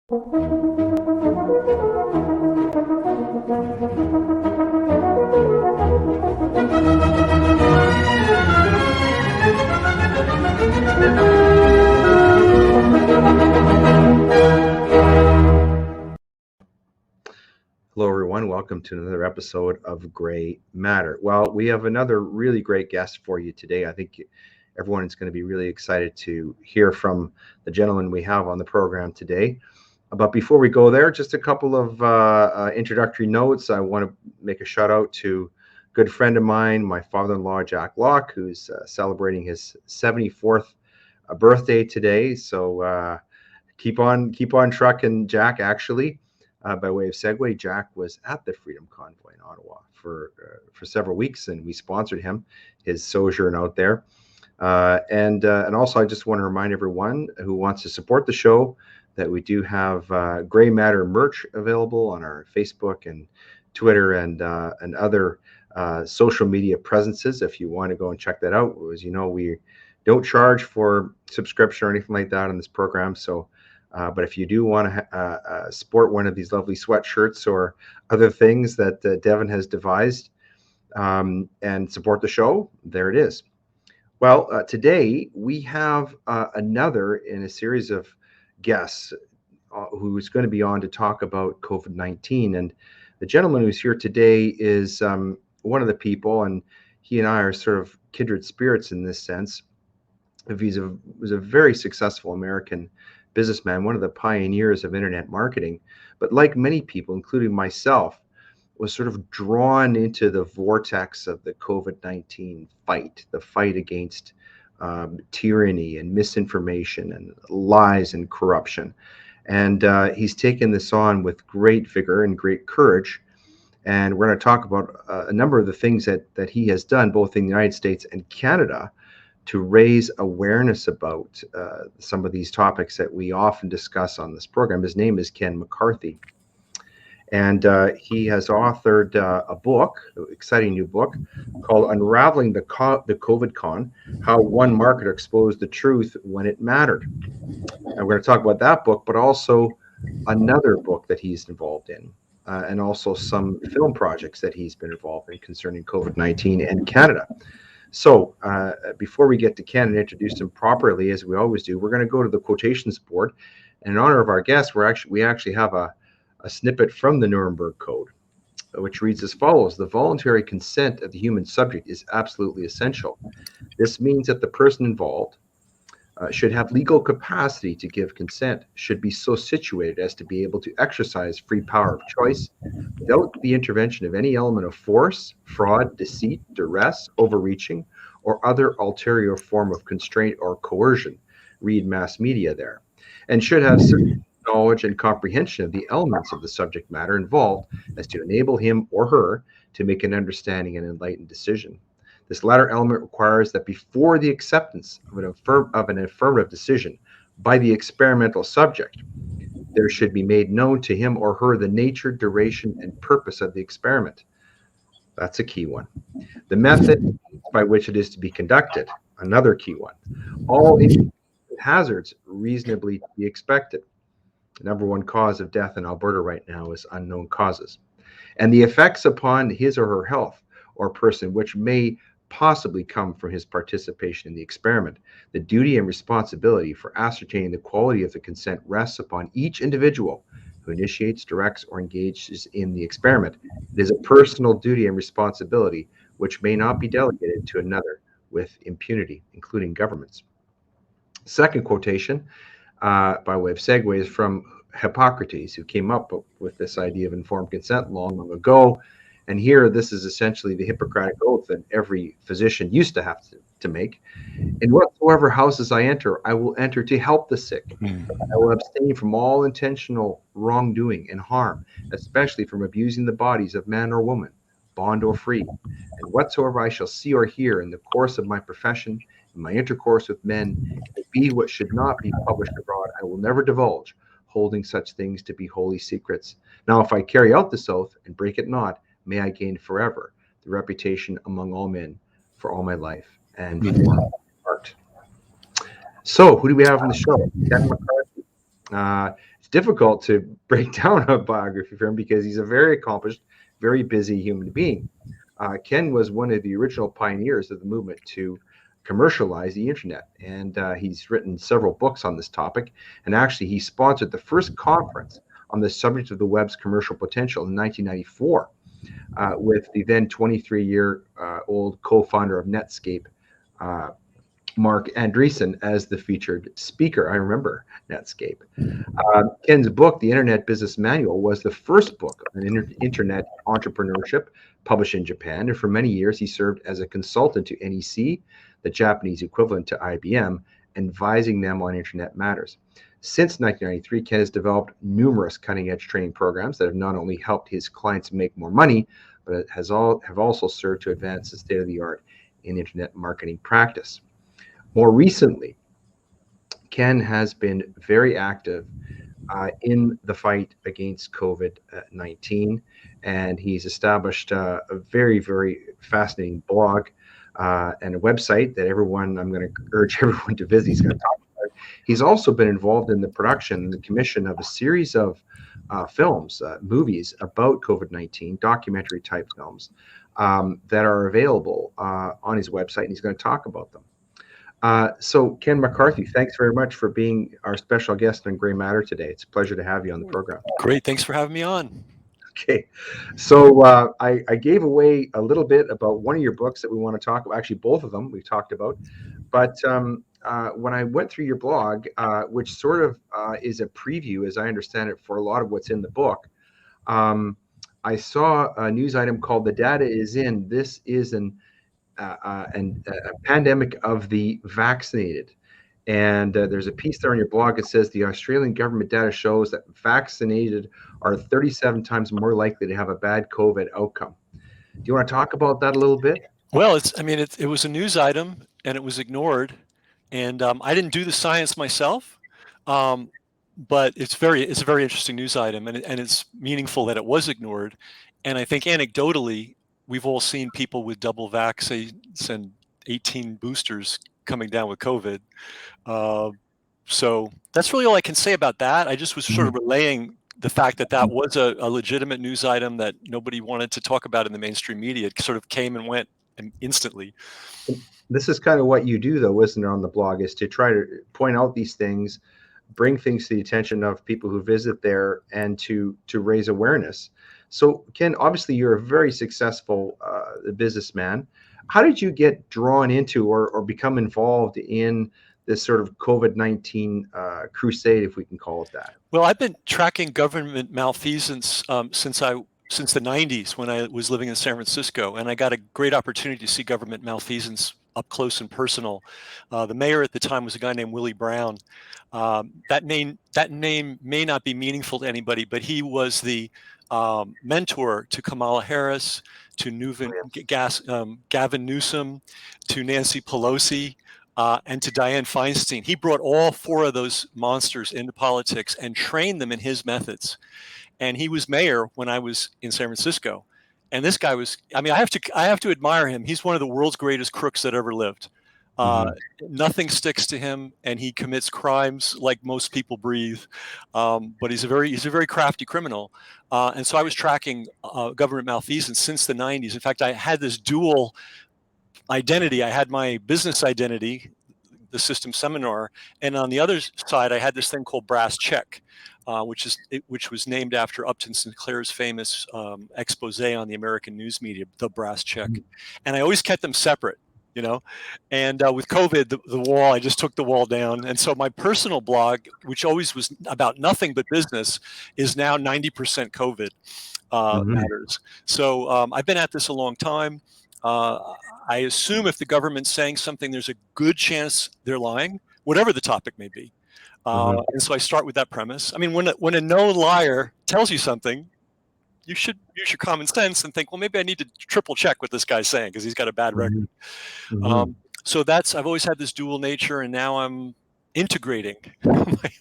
Hello, everyone. Welcome to another episode of Gray Matter. Well, we have another really great guest for you today. I think everyone is going to be really excited to hear from the gentleman we have on the program today. But before we go there, just a couple of introductory notes. I want to make a shout out to a good friend of mine, my father-in-law, Jack Locke, who's celebrating his 74th birthday today. So keep on trucking, Jack. Actually, by way of segue, Jack was at the Freedom Convoy in Ottawa for several weeks, and we sponsored his sojourn out there. And also, I just want to remind everyone who wants to support the show that we do have Gray Matter merch available on our Facebook and Twitter and other social media presences. If you want to go and check that out, as you know, we don't charge for subscription or anything like that on this program. So, but if you do want to sport one of these lovely sweatshirts or other things that Devin has devised and support the show, there it is. Well, today we have another in a series of guests who's going to be on to talk about COVID-19. And the gentleman who's here today is one of the people, and he and I are sort of kindred spirits in this sense. He was a very successful American businessman, one of the pioneers of internet marketing, but like many people, including myself, was sort of drawn into the vortex of the COVID-19 fight, the fight against tyranny and misinformation and lies and corruption. And he's taken this on with great vigor and great courage. And we're going to talk about a number of the things that he has done, both in the United States and Canada, to raise awareness about some of these topics that we often discuss on this program. His name is Ken McCarthy. And he has authored a book, an exciting new book, called Unraveling the COVID Con, How One Marketer Exposed the Truth When It Mattered. And we're going to talk about that book, but also another book that he's involved in, and also some film projects that he's been involved in concerning COVID-19 and Canada. So before we get to Ken and introduce him properly, as we always do, we're going to go to the quotations board. And in honor of our guest, we actually have a snippet from the Nuremberg Code, which reads as follows: the voluntary consent of the human subject is absolutely essential. This means that the person involved should have legal capacity to give consent, should be so situated as to be able to exercise free power of choice without the intervention of any element of force, fraud, deceit, duress, overreaching, or other ulterior form of constraint or coercion. Read mass media there. And should have certain knowledge and comprehension of the elements of the subject matter involved as to enable him or her to make an understanding and enlightened decision. This latter element requires that before the acceptance of an affirmative decision by the experimental subject, there should be made known to him or her the nature, duration, and purpose of the experiment. That's a key one. The method by which it is to be conducted, another key one. All hazards reasonably to be expected. The number one cause of death in Alberta right now is unknown causes. And the effects upon his or her health or person which may possibly come from his participation in the experiment. The duty and responsibility for ascertaining the quality of the consent rests upon each individual who initiates, directs, or engages in the experiment. It is a personal duty and responsibility which may not be delegated to another with impunity, including governments. Second quotation, by way of segue, is from Hippocrates, who came up with this idea of informed consent long ago. And here, this is essentially the Hippocratic Oath that every physician used to have to make. In whatsoever houses I enter, I will enter to help the sick. I will abstain from all intentional wrongdoing and harm, especially from abusing the bodies of man or woman, bond or free. And whatsoever I shall see or hear in the course of my profession, in my intercourse with men, if it be what should not be published abroad, I will never divulge, holding such things to be holy secrets. Now, if I carry out this oath and break it not, may I gain forever the reputation among all men for all my life and for my heart. So, who do we have on the show? Ken McCarthy. It's difficult to break down a biography for him because he's a very accomplished, very busy human being. Ken was one of the original pioneers of the movement to commercialize the internet, and he's written several books on this topic. And actually, he sponsored the first conference on the subject of the web's commercial potential in 1994 with the then 23-year-old co-founder of Netscape, Mark Andreessen, as the featured speaker. I remember Netscape. Ken's book, The Internet Business Manual, was the first book on internet entrepreneurship published in Japan. And for many years, he served as a consultant to NEC, the Japanese equivalent to IBM, advising them on internet matters. Since 1993, Ken has developed numerous cutting-edge training programs that have not only helped his clients make more money, but have also served to advance the state-of-the-art in internet marketing practice. More recently, Ken has been very active in the fight against COVID-19, and he's established a very, very fascinating blog and a website that I'm going to urge everyone to visit. He's going to talk about it. He's also been involved in the production and the commission of a series of films, movies about COVID-19, documentary type films that are available on his website, and he's going to talk about them. So Ken McCarthy, thanks very much for being our special guest on Gray Matter today. It's a pleasure to have you on the program. Great. Thanks for having me on. Okay. So I gave away a little bit about one of your books that we want to talk about. Actually, both of them we've talked about. But when I went through your blog, which sort of is a preview, as I understand it, for a lot of what's in the book, I saw a news item called "The Data Is In. This is a pandemic of the vaccinated." And there's a piece there on your blog that says the Australian government data shows that vaccinated are 37 times more likely to have a bad COVID outcome. Do you want to talk about that a little bit? Well, it was a news item and it was ignored. And I didn't do the science myself, but it's a very interesting news item, and it's meaningful that it was ignored. And I think anecdotally, we've all seen people with double vaccines and 18 boosters coming down with COVID. So that's really all I can say about that. I just was sort of relaying the fact that that was a legitimate news item that nobody wanted to talk about in the mainstream media. It sort of came and went instantly. This is kind of what you do, though, isn't it, on the blog, is to try to point out these things, bring things to the attention of people who visit there, and to raise awareness. So, Ken, obviously you're a very successful businessman. How did you get drawn into or become involved in this sort of COVID-19 crusade, if we can call it that? Well, I've been tracking government malfeasance since the 90s when I was living in San Francisco, and I got a great opportunity to see government malfeasance up close and personal. The mayor at the time was a guy named Willie Brown. That name may not be meaningful to anybody, but he was the mentor to Kamala Harris, to Gavin Newsom, to Nancy Pelosi, and to Dianne Feinstein. He brought all four of those monsters into politics and trained them in his methods. And he was mayor when I was in San Francisco. And this guy was, I mean, I have to admire him. He's one of the world's greatest crooks that ever lived. Nothing sticks to him, and he commits crimes like most people breathe. But he's a very crafty criminal. And so I was tracking government malfeasance since the 90s. In fact, I had this dual identity. I had my business identity, the System Seminar, and on the other side, I had this thing called Brass Check, which was named after Upton Sinclair's famous expose on the American news media, the Brass Check. And I always kept them separate, you know. And with COVID, the wall, I just took the wall down. And so my personal blog, which always was about nothing but business, is now 90% COVID matters. So I've been at this a long time. I assume if the government's saying something, there's a good chance they're lying, whatever the topic may be. And so I start with that premise. I mean, when a known liar tells you something, you should use your common sense and think, well, maybe I need to triple check what this guy's saying because he's got a bad record. So I've always had this dual nature, and now I'm integrating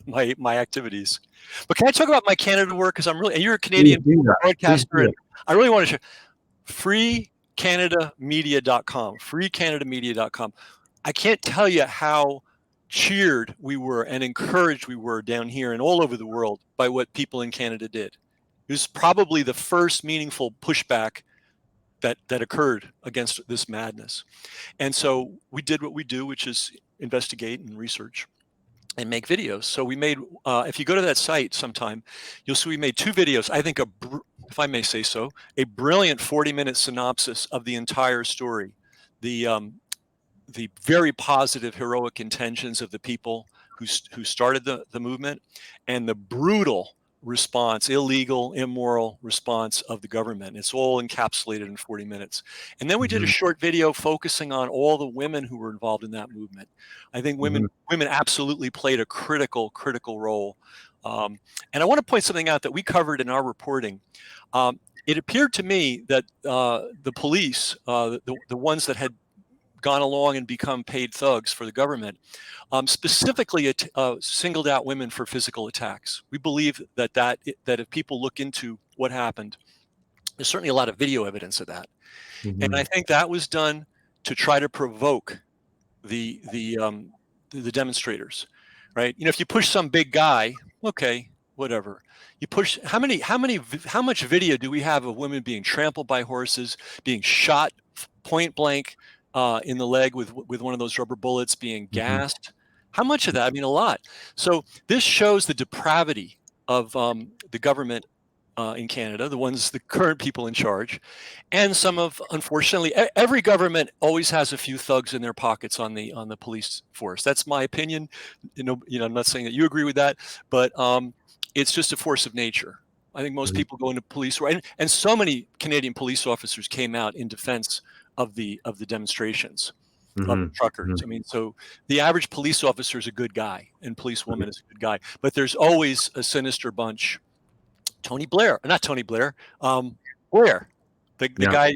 my activities. But can I talk about my Canada work? Because you're a Canadian broadcaster, and I really want to share. FreeCanadaMedia.com. FreeCanadaMedia.com. I can't tell you how cheered we were and encouraged we were down here and all over the world by what people in Canada did. It was probably the first meaningful pushback that occurred against this madness. And so we did what we do, which is investigate and research and make videos. So we made, if you go to that site sometime, you'll see we made 2 videos. I think, if I may say so, a brilliant 40-minute synopsis of the entire story. The very positive, heroic intentions of the people who started the movement, and the brutal response, illegal, immoral response of the government. It's all encapsulated in 40 minutes. And then we did a short video focusing on all the women who were involved in that movement. I think women absolutely played a critical role. And I want to point something out that we covered in our reporting. It appeared to me that the police, the ones that had gone along and become paid thugs for the government, specifically singled out women for physical attacks. We believe that if people look into what happened, there's certainly a lot of video evidence of that. And I think that was done to try to provoke the demonstrators, right? You know, if you push some big guy, okay, whatever. You push, how much video do we have of women being trampled by horses, being shot point blank in the leg with one of those rubber bullets, being gassed? How much of that? I mean, a lot. So this shows the depravity of the government in Canada, the current people in charge, and some of, unfortunately, every government always has a few thugs in their pockets on the police force. That's my opinion. You know, I'm not saying that you agree with that, but it's just a force of nature. I think most people go into police, and so many Canadian police officers came out in defense of the demonstrations of the truckers. I mean, so the average police officer is a good guy, and policewoman is a good guy, but there's always a sinister bunch. Blair, Blair, the guy,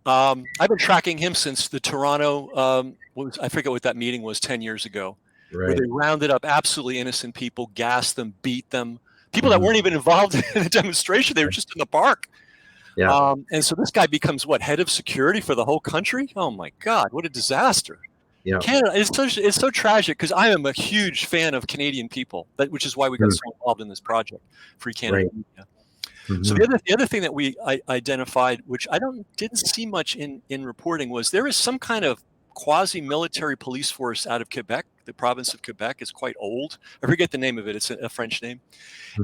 I've been tracking him since the Toronto, I forget what that meeting was 10 years ago, where they rounded up absolutely innocent people, gassed them, beat them, people that weren't even involved in the demonstration. They were just in the park. And so this guy becomes head of security for the whole country. Oh my God, what a disaster. Canada, it's so tragic, because I am a huge fan of Canadian people, which is why we got so involved in this project, Free Canada Media. So the other thing that we identified, which I didn't see much in reporting, was there is some kind of quasi-military police force out of Quebec. The province of Quebec is quite old. I forget the name of it. It's a French name.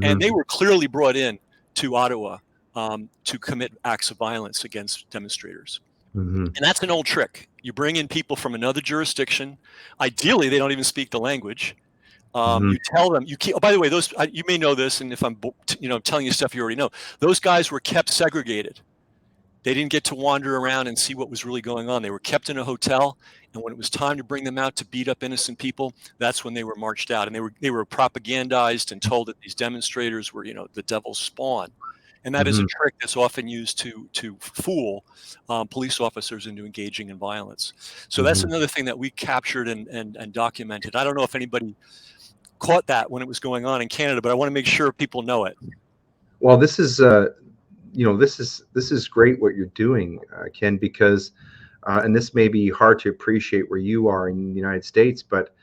And they were clearly brought in to Ottawa to commit acts of violence against demonstrators. And that's an old trick. You bring in people from another jurisdiction. Ideally, they don't even speak the language. You tell them, by the way, those you may know this, and if I'm telling you stuff you already know, those guys were kept segregated. They didn't get to wander around and see what was really going on. They were kept in a hotel, and when it was time to bring them out to beat up innocent people, that's when they were marched out. And they were propagandized and told that these demonstrators were, the devil's spawn. And that is a trick that's often used to fool police officers into engaging in violence. So that's another thing that we captured and documented. I don't know if anybody caught that when it was going on in Canada, but I want to make sure people know it. Well, this is this is great what you're doing, Ken, because and this may be hard to appreciate where you are in the United States, but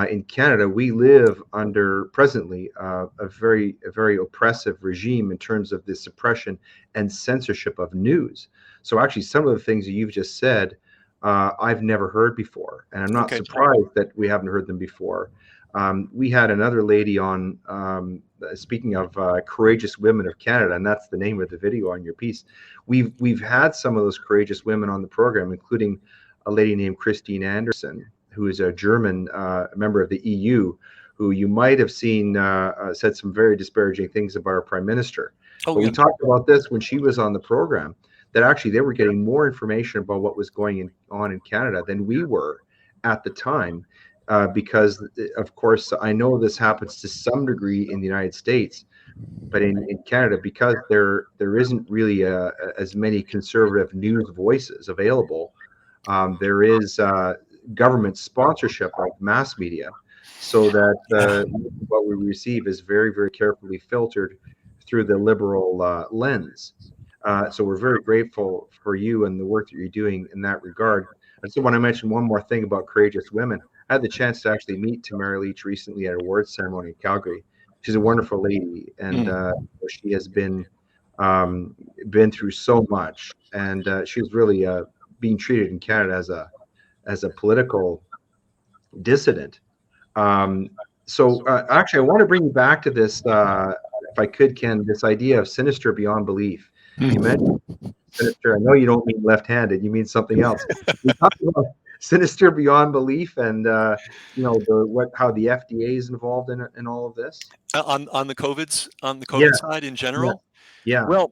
in Canada, we live under presently a very oppressive regime in terms of the suppression and censorship of news. So actually, some of the things that you've just said, I've never heard before, and I'm not surprised that we haven't heard them before. We had another lady on, speaking of courageous women of Canada, and that's the name of the video on your piece. We've had some of those courageous women on the program, including a lady named Christine Anderson, who is a German member of the EU, who you might have seen said some very disparaging things about our prime minister. We talked about this when she was on the program, that actually they were getting more information about what was going on in Canada than we were at the time, because, of course, I know this happens to some degree in the United States, but in Canada, because there isn't really as many conservative news voices available, there is government sponsorship of mass media, so that what we receive is very carefully filtered through the liberal lens. So we're very grateful for you and the work that you're doing in that regard. I just want to mention one more thing about courageous women. I had the chance to actually meet Tamara Leach recently at an awards ceremony in Calgary. She's a wonderful lady, and she has been through so much, and she's really being treated in Canada as a political dissident. Actually, I want to bring you back to this, if I could, Ken, this idea of sinister beyond belief. You mentioned sinister. I know you don't mean left-handed. You mean something else. We talked about sinister beyond belief, and how the FDA is involved in all of this. On the COVID Yeah, side in yeah, general. yeah. Well,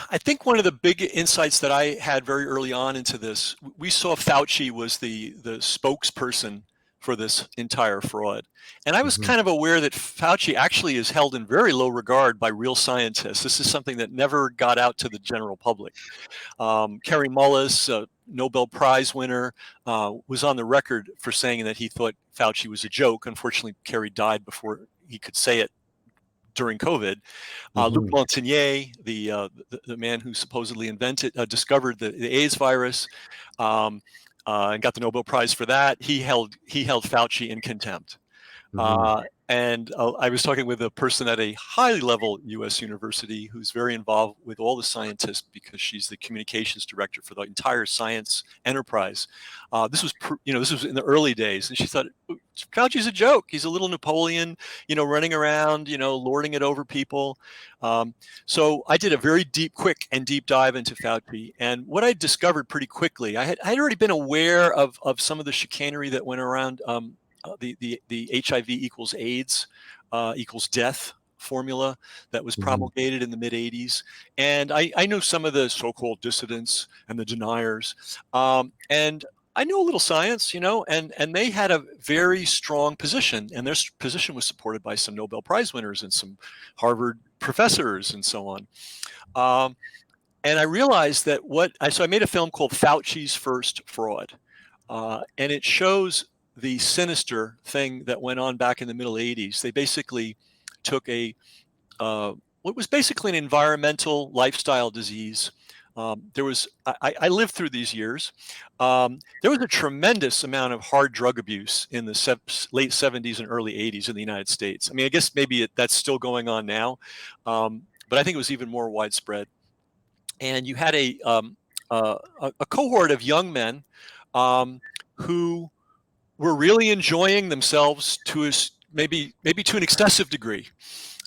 I think one of the big insights that I had very early on into this, we saw Fauci was the spokesperson for this entire fraud. And I was Mhm. kind of aware that Fauci actually is held in very low regard by real scientists. This is something that never got out to the general public. Kerry Mullis, Nobel Prize winner, was on the record for saying that he thought Fauci was a joke. Unfortunately, Kerry died before he could say it during COVID. Luc Mhm. Montagnier, the man who supposedly discovered the AIDS virus, and got the Nobel Prize for that, he held Fauci in contempt. Mhm. And I was talking with a person at a high level U.S. university who's very involved with all the scientists because she's the communications director for the entire science enterprise. This was in the early days, and she thought Fauci's a joke. He's a little Napoleon, running around, lording it over people. So I did a very quick deep dive into Fauci, and what I discovered pretty quickly, I had already been aware of some of the chicanery that went around. The HIV equals AIDS equals death formula that was promulgated in the mid 80s. And I know some of the so-called dissidents and the deniers. And I knew a little science, and they had a very strong position. And their position was supported by some Nobel Prize winners and some Harvard professors and so on. And I realized that so I made a film called Fauci's First Fraud. And it shows the sinister thing that went on back in the middle 80s. They basically took what was basically an environmental lifestyle disease. I lived through these years. There was a tremendous amount of hard drug abuse in the late 70s and early 80s in the United States. I mean, I guess maybe that's still going on now, but I think it was even more widespread. And you had a cohort of young men who were really enjoying themselves maybe to an excessive degree.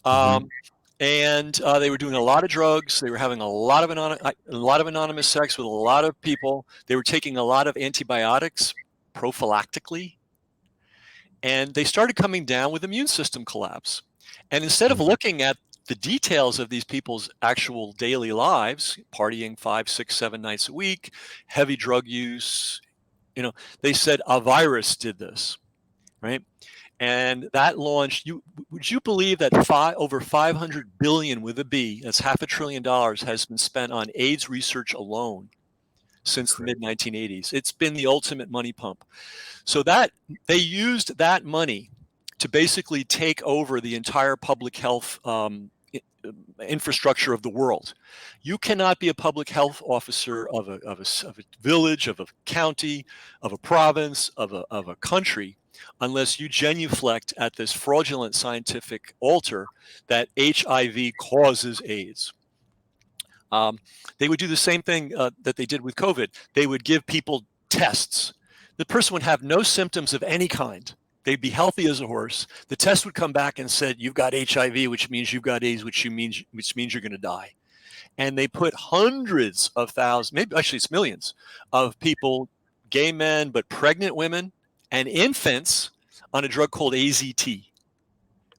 And they were doing a lot of drugs. They were having a lot of anonymous sex with a lot of people. They were taking a lot of antibiotics prophylactically. And they started coming down with immune system collapse. And instead of looking at the details of these people's actual daily lives, partying 5, 6, 7 nights a week, heavy drug use, they said a virus did this, right? And that launched. Would you believe that over 500 billion with a B, that's $500 billion, has been spent on AIDS research alone since the mid 1980s? It's been the ultimate money pump. So that they used that money to basically take over the entire public health infrastructure of the world. You cannot be a public health officer of a village, of a county, of a province, of a country, unless you genuflect at this fraudulent scientific altar that HIV causes AIDS. They would do the same thing that they did with COVID. They would give people tests. The person would have no symptoms of any kind. They'd be healthy as a horse. The test would come back and said, you've got HIV, which means you've got AIDS, which means you're going to die. And they put hundreds of thousands, maybe actually it's millions of people, gay men, but pregnant women and infants, on a drug called AZT,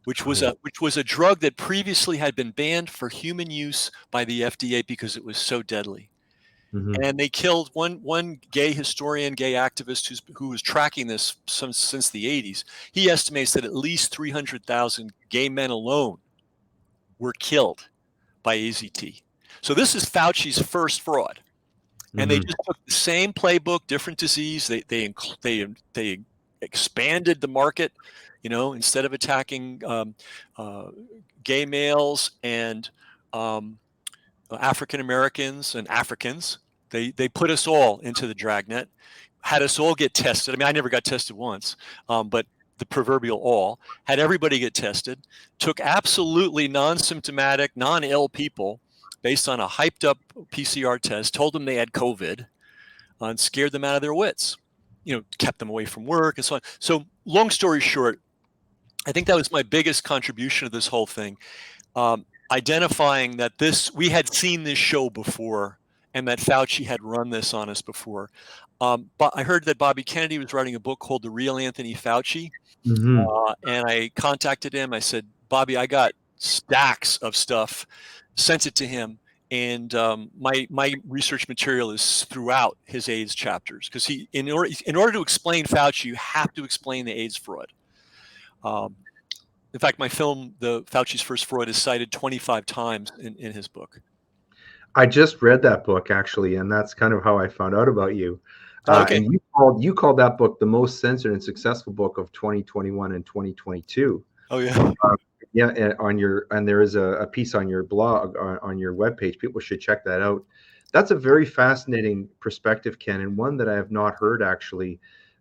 which was a drug that previously had been banned for human use by the FDA because it was so deadly. And they killed one gay historian, gay activist who was tracking this since the 80s. He estimates that at least 300,000 gay men alone were killed by AZT. So this is Fauci's first fraud. And they just took the same playbook, different disease. They expanded the market, instead of attacking gay males and African Americans and Africans. They put us all into the dragnet. had us all get tested. I mean, I never got tested once, but the proverbial all, had everybody get tested, took absolutely non-symptomatic, non-ill people based on a hyped up PCR test, told them they had COVID, and scared them out of their wits, kept them away from work and so on. So long story short, I think that was my biggest contribution to this whole thing. Identifying that we had seen this show before and that Fauci had run this on us before. But I heard that Bobby Kennedy was writing a book called The Real Anthony Fauci. And I contacted him. I said, Bobby, I got stacks of stuff, sent it to him. And my research material is throughout his AIDS chapters, because in order to explain Fauci, you have to explain the AIDS fraud. In fact, my film, The Fauci's First Fraud, is cited 25 times in his book. I just read that book, actually, and that's kind of how I found out about you. Okay. And you called that book the most censored and successful book of 2021 and 2022. Oh yeah. Yeah, and there is a piece on your blog on your webpage. People should check that out. That's a very fascinating perspective, Ken, and one that I have not heard, actually,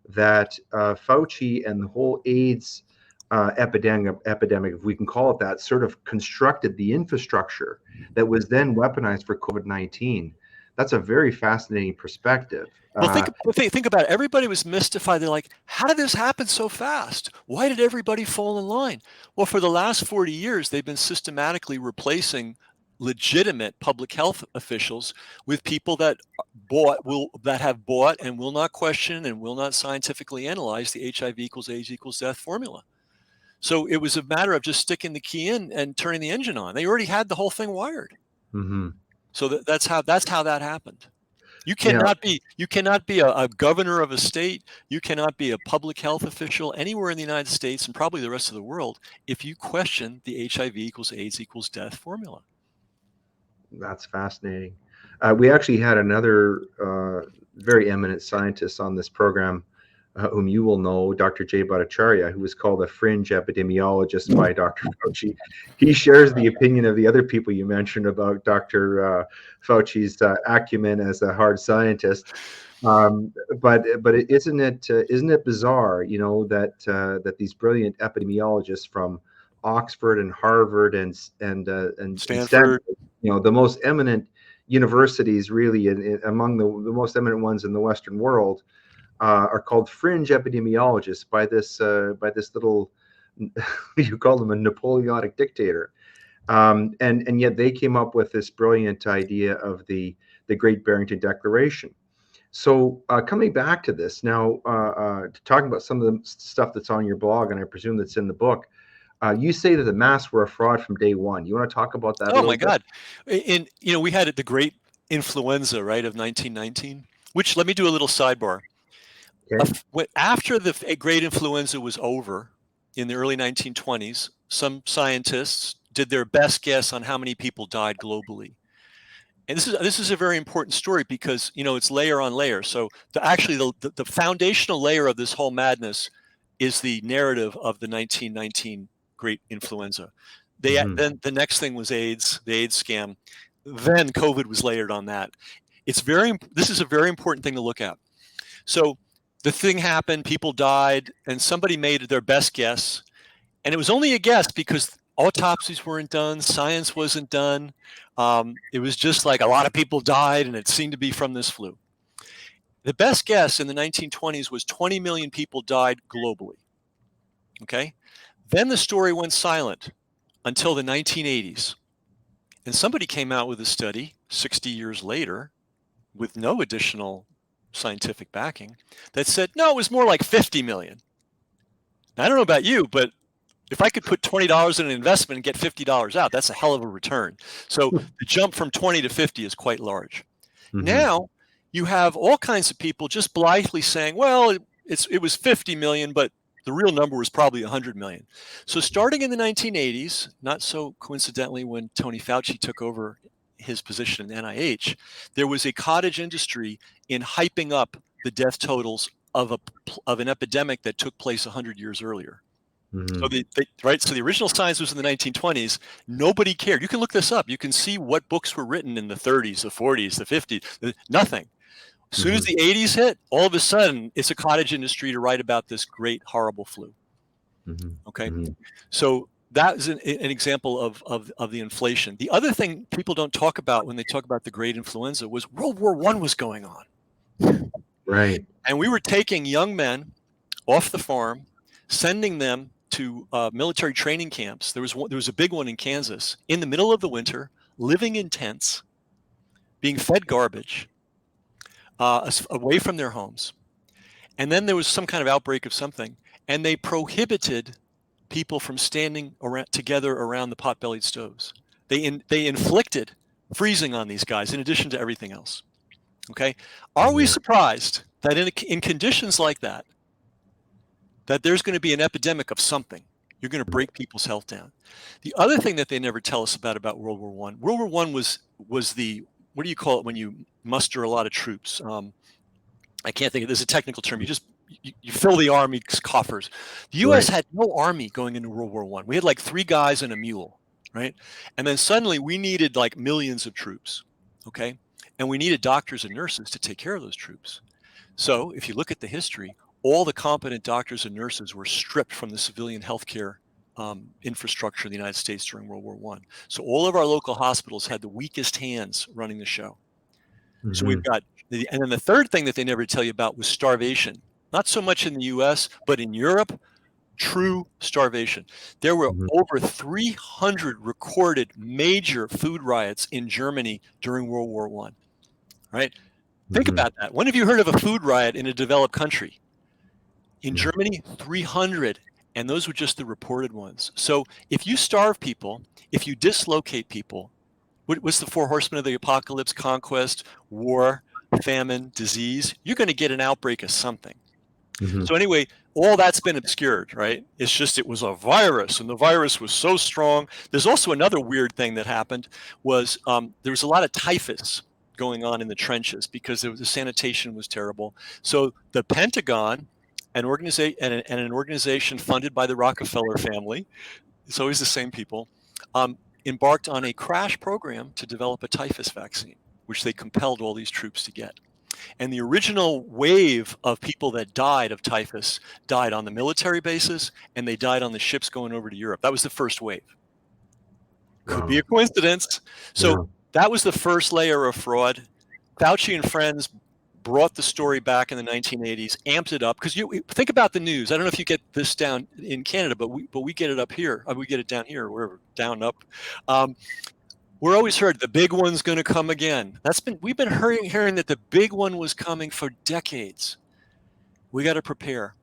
that Fauci and the whole AIDS epidemic, if we can call it that, sort of constructed the infrastructure that was then weaponized for COVID-19. That's a very fascinating perspective. Well, think about it. Everybody was mystified. They're like, how did this happen so fast? Why did everybody fall in line? Well, for the last 40 years, they've been systematically replacing legitimate public health officials with people that have bought and will not question and will not scientifically analyze the HIV equals AIDS equals death formula. So it was a matter of just sticking the key in and turning the engine on. They already had the whole thing wired. Mm-hmm. So that's how that happened. You cannot be a governor of a state. You cannot be a public health official anywhere in the United States and probably the rest of the world if you question the HIV equals AIDS equals death formula. That's fascinating. We actually had another very eminent scientist on this program, whom you will know, Dr. Jay Bhattacharya, who was called a fringe epidemiologist by Dr. Fauci. He shares the opinion of the other people you mentioned about Dr. Fauci's acumen as a hard scientist. But isn't it bizarre, that these brilliant epidemiologists from Oxford and Harvard and Stanford, the most eminent universities, really, among the most eminent ones in the Western world, are called fringe epidemiologists by this little, you call them a Napoleonic dictator, and yet they came up with this brilliant idea of the Great Barrington Declaration. So coming back to this now, talking about some of the stuff that's on your blog, and I presume that's in the book, you say that the masks were a fraud from day one. You want to talk about that? Oh my God! We had the Great Influenza, right, of 1919. Which, let me do a little sidebar. Okay. After the Great Influenza was over in the early 1920s, some scientists did their best guess on how many people died globally. And this is a very important story because, it's layer on layer. So the foundational layer of this whole madness is the narrative of the 1919 Great Influenza. Then the next thing was AIDS, the AIDS scam. Then COVID was layered on that. This is a very important thing to look at. So the thing happened, people died, and somebody made their best guess. And it was only a guess because autopsies weren't done, science wasn't done. It was just like a lot of people died, and it seemed to be from this flu. The best guess in the 1920s was 20 million people died globally. Okay? Then the story went silent until the 1980s. And somebody came out with a study 60 years later with no additional scientific backing that said, no, it was more like 50 million. Now, I don't know about you, but if I could put $20 in an investment and get $50 out, that's a hell of a return. So the jump from 20 to 50 is quite large. Mm-hmm. Now you have all kinds of people just blithely saying, well, it was 50 million, but the real number was probably 100 million. So starting in the 1980s, not so coincidentally when Tony Fauci took over his position in NIH, there was a cottage industry in hyping up the death totals of an epidemic that took place 100 years earlier. Mm-hmm. So the original science was in the 1920s. Nobody cared. You can look this up. You can see what books were written in the 30s, the 40s, the 50s. Nothing. As soon as the 80s hit, all of a sudden, it's a cottage industry to write about this great, horrible flu. Okay, so that is an example of the inflation. The other thing people don't talk about when they talk about the great influenza was World War I was going on. Right. And we were taking young men off the farm, sending them to military training camps. There was a big one in Kansas in the middle of the winter, living in tents, being fed garbage, away from their homes. And then there was some kind of outbreak of something, and they prohibited people from standing together around the pot-bellied stoves. They inflicted freezing on these guys in addition to everything else. Okay, are we surprised that in conditions like that there's going to be an epidemic of something? You're going to break people's health down. The other thing that they never tell us about World War I. World War I was the, what do you call it when you muster a lot of troops? I can't think of, there's a technical term. You fill the army coffers. The U.S. had no army going into World War I. We had like 3 guys and a mule, right? And then suddenly we needed like millions of troops, okay? And we needed doctors and nurses to take care of those troops. So if you look at the history, all the competent doctors and nurses were stripped from the civilian healthcare infrastructure in the United States during World War I. So all of our local hospitals had the weakest hands running the show. So we've got, and then the third thing that they never tell you about was starvation. Not so much in the US, but in Europe, true starvation. There were over 300 recorded major food riots in Germany during World War I, right? Think about that. When have you heard of a food riot in a developed country? In Germany, 300, and those were just the reported ones. So if you starve people, if you dislocate people, what's the 4 horsemen of the apocalypse? Conquest, war, famine, disease. You're going to get an outbreak of something. So anyway, all that's been obscured, right? It's just it was a virus, and the virus was so strong. There's also another weird thing that happened was there was a lot of typhus going on in the trenches because the sanitation was terrible. So the Pentagon, an organization funded by the Rockefeller family, it's always the same people, embarked on a crash program to develop a typhus vaccine, which they compelled all these troops to get. And the original wave of people that died of typhus died on the military bases, and they died on the ships going over to Europe. That was the first wave. Could be a coincidence. So that was the first layer of fraud. Fauci and friends brought the story back in the 1980s, amped it up. Because you think about the news. I don't know if you get this down in Canada, but we get it up here. We get it down here, wherever, down, up. We're always heard the big one's going to come again. We've been hearing that the big one was coming for decades. We got to prepare.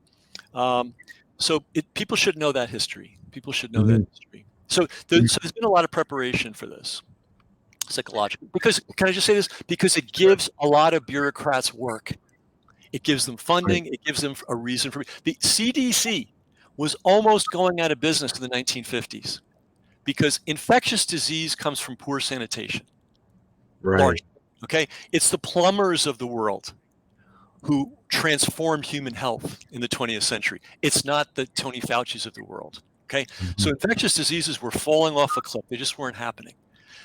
So people should know that history. People should know that history. So there's been a lot of preparation for this psychologically. Because, can I just say this? Because it gives a lot of bureaucrats work. It gives them funding. It gives them a reason for the CDC was almost going out of business in the 1950s. Because infectious disease comes from poor sanitation. Largely, okay? It's the plumbers of the world who transformed human health in the 20th century. It's not the Tony Fauci's of the world, okay? So infectious diseases were falling off a cliff. They just weren't happening.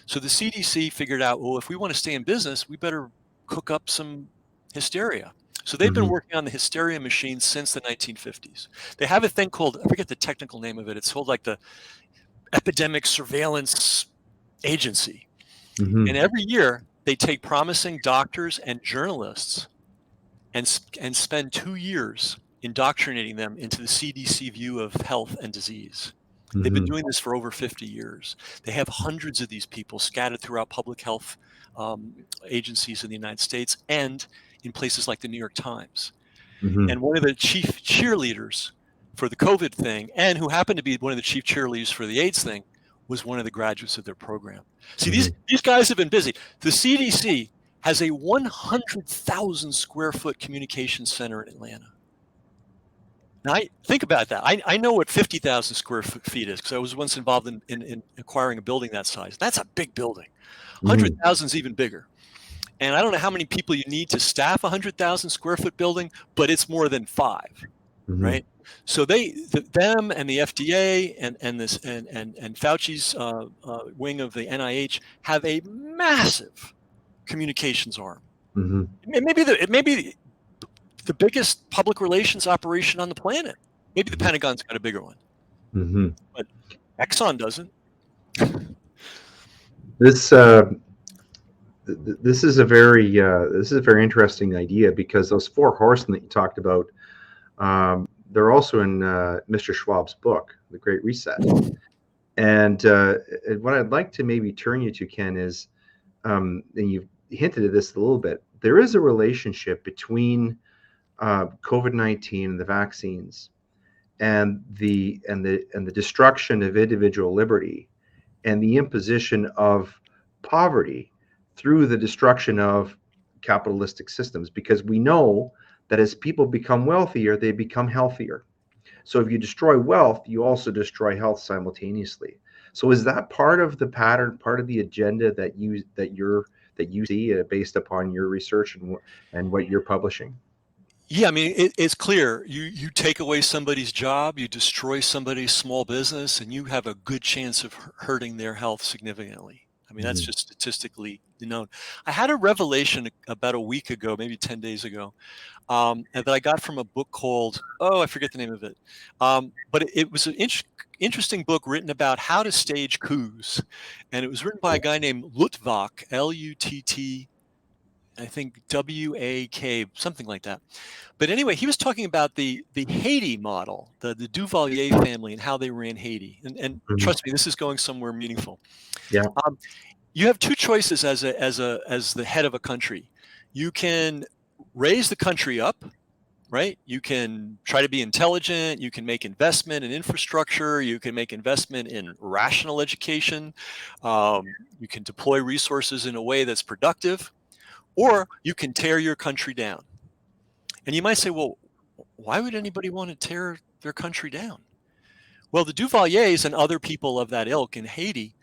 So the CDC figured out, well, if we want to stay in business, we better cook up some hysteria. So they've been working on the hysteria machine since the 1950s. They have a thing called, I forget the technical name of it. It's called like the Epidemic Surveillance Agency. And every year they take promising doctors and journalists and spend 2 years indoctrinating them into the CDC view of health and disease. They've been doing this for over 50 years. They have hundreds of these people scattered throughout public health agencies in the United States and in places like the New York Times. And one of the chief cheerleaders for the COVID thing, and who happened to be one of the chief cheerleaders for the AIDS thing, was one of the graduates of their program. See, these guys have been busy. The CDC has a 100,000 square foot communications center in Atlanta. Now, think about that. I know what 50,000 square feet is because I was once involved in acquiring a building that size. That's a big building. 100,000 is even bigger. And I don't know how many people you need to staff a 100,000 square foot building, but it's more than 5, right? So them and the FDA and Fauci's wing of the NIH have a massive communications arm. Mm-hmm. It may be the biggest public relations operation on the planet. Maybe the Pentagon's got a bigger one, Mm-hmm. but Exxon doesn't. This is a very interesting idea, because those four horsemen that you talked about, they're also in Mr. Schwab's book, The Great Reset. And what I'd like to maybe turn you to, Ken, is, and you've hinted at this a little bit, there is a relationship between COVID-19 and the vaccines, and the destruction of individual liberty, and the imposition of poverty through the destruction of capitalistic systems. Because we know that as people become wealthier, they become healthier. So if you destroy wealth, you also destroy health simultaneously. So is that part of the pattern, part of the agenda that you see based upon your research and what you're publishing? Yeah, I mean, it's clear. You take away somebody's job, you destroy somebody's small business, and you have a good chance of hurting their health significantly. I mean, that's just statistically known. I had a revelation about a week ago, maybe 10 days ago, that I got from a book called, I forget the name of it. But it was an interesting book written about how to stage coups. And it was written by a guy named Luttwak, Lutt, I think WAK, something like that. But anyway, he was talking about the Haiti model, the Duvalier family, and how they ran Haiti. And trust me, this is going somewhere meaningful. Yeah. You have two choices as the head of a country. You can raise the country up, right? You can try to be intelligent. You can make investment in infrastructure. You can make investment in rational education. You can deploy resources in a way that's productive, or you can tear your country down. And you might say, well, why would anybody want to tear their country down? Well, the Duvaliers and other people of that ilk in Haiti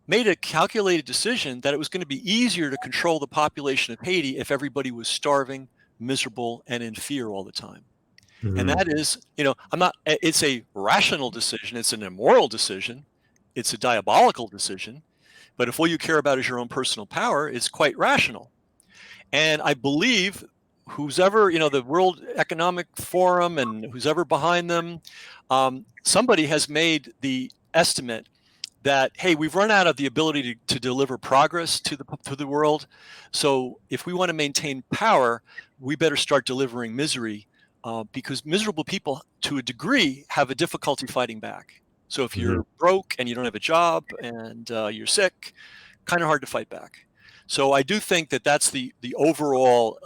made a calculated decision that it was going to be easier to control the population of Haiti if everybody was starving, miserable, and in fear all the time. And that is, it's a rational decision. It's an immoral decision. It's a diabolical decision. But if all you care about is your own personal power, it's quite rational. And I believe who's ever, the World Economic Forum and who's ever behind them, somebody has made the estimate that, hey, we've run out of the ability to deliver progress to the world. So if we want to maintain power, we better start delivering misery, because miserable people, to a degree, have a difficulty fighting back. So if you're broke and you don't have a job and you're sick, kind of hard to fight back. So I do think that that's the overall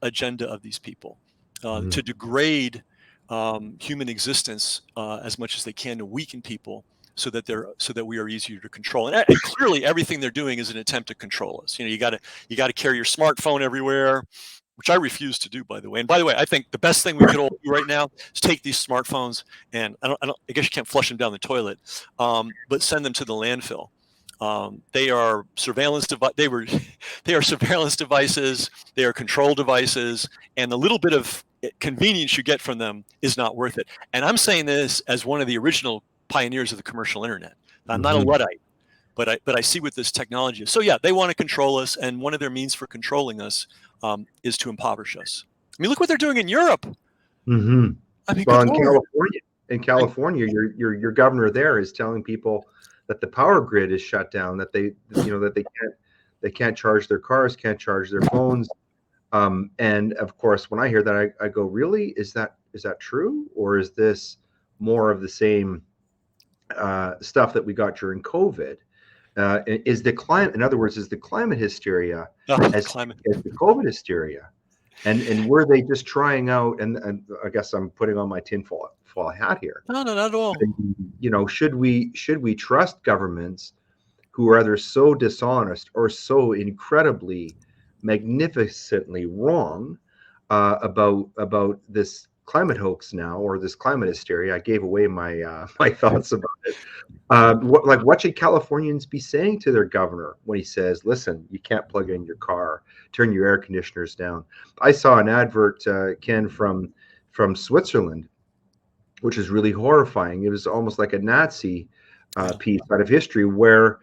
agenda of these people, to degrade human existence as much as they can, to weaken people, so that we are easier to control. And clearly, everything they're doing is an attempt to control us. You got to carry your smartphone everywhere, which I refuse to do, by the way. And by the way, I think the best thing we could all do right now is take these smartphones and I guess you can't flush them down the toilet, but send them to the landfill. They are surveillance they are surveillance devices. They are control devices, and the little bit of convenience you get from them is not worth it. And I'm saying this as one of the original pioneers of the commercial internet. I'm not a Luddite, but I see what this technology is. So yeah, they want to control us, and one of their means for controlling us is to impoverish us. I mean, look what they're doing in Europe. I mean, well, in California, your governor there is telling people that the power grid is shut down, that they can't charge their cars, can't charge their phones. And of course, when I hear that, I go, really? Is that true? Or is this more of the same stuff that we got during COVID? Is the climate, in other words, is the climate hysteria as the COVID hysteria? And were they just trying out, and I guess I'm putting on my tinfoil hat here. No, not at all. Should we trust governments who are either so dishonest or so incredibly, magnificently wrong about this climate hoax now, or this climate hysteria? I gave away my my thoughts about it. What should Californians be saying to their governor when he says, listen, you can't plug in your car, turn your air conditioners down? I saw an advert, Ken, from Switzerland, which is really horrifying. It was almost like a Nazi piece out of history, where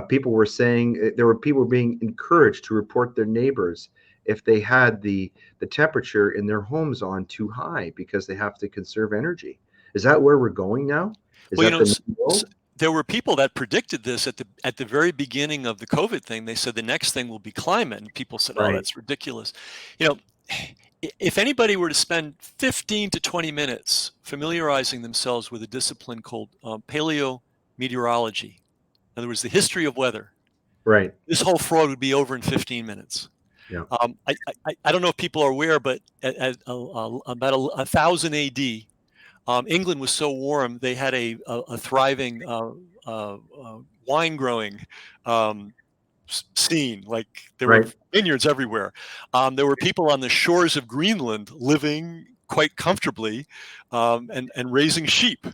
people were saying people were being encouraged to report their neighbors if they had the temperature in their homes on too high because they have to conserve energy. Is that where we're going now? Is Well, that the new world? there were people that predicted this at the very beginning of the COVID thing. They said the next thing will be climate, and people said, "Oh, Right. that's ridiculous." You know, if anybody were to spend 15 to 20 minutes familiarizing themselves with a discipline called paleometeorology, in other words, the history of weather, Right. this whole fraud would be over in 15 minutes. Yeah. I don't know if people are aware, but at about 1000 AD, England was so warm they had a thriving wine growing scene. Like there were Right. vineyards everywhere. There were people on the shores of Greenland living quite comfortably and raising sheep.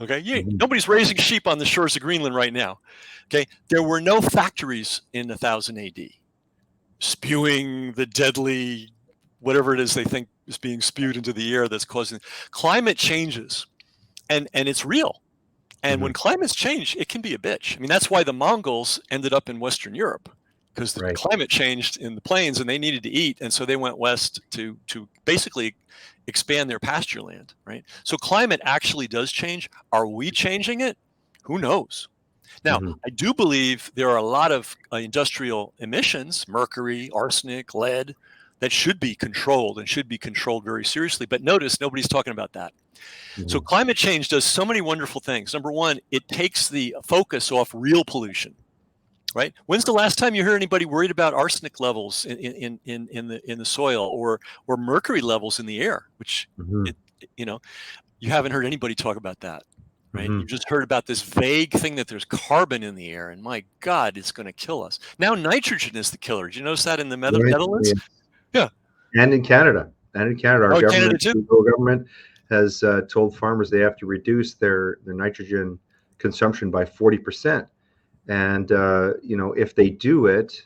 Okay, nobody's raising sheep on the shores of Greenland right now. Okay, there were no factories in 1000 AD spewing the deadly whatever it is they think is being spewed into the air that's causing climate changes, and it's real. And when climates change, it can be a bitch. I mean, that's why the Mongols ended up in Western Europe, because the climate changed in the plains and they needed to eat, and so they went west to basically expand their pasture land, right? So climate actually does change. Are we changing it? Who knows? Now, I do believe there are a lot of industrial emissions, mercury, arsenic, lead, that should be controlled and should be controlled very seriously. But notice nobody's talking about that. So climate change does so many wonderful things. Number one, it takes the focus off real pollution, right? When's the last time you heard anybody worried about arsenic levels in the soil or mercury levels in the air? Which you haven't heard anybody talk about that. Right? You just heard about this vague thing that there's carbon in the air, and my God, it's going to kill us. Now nitrogen is the killer. Did you notice that in the Netherlands? Yeah. And in Canada. Our government, Canada too? the government has told farmers they have to reduce their nitrogen consumption by 40%. And, if they do it,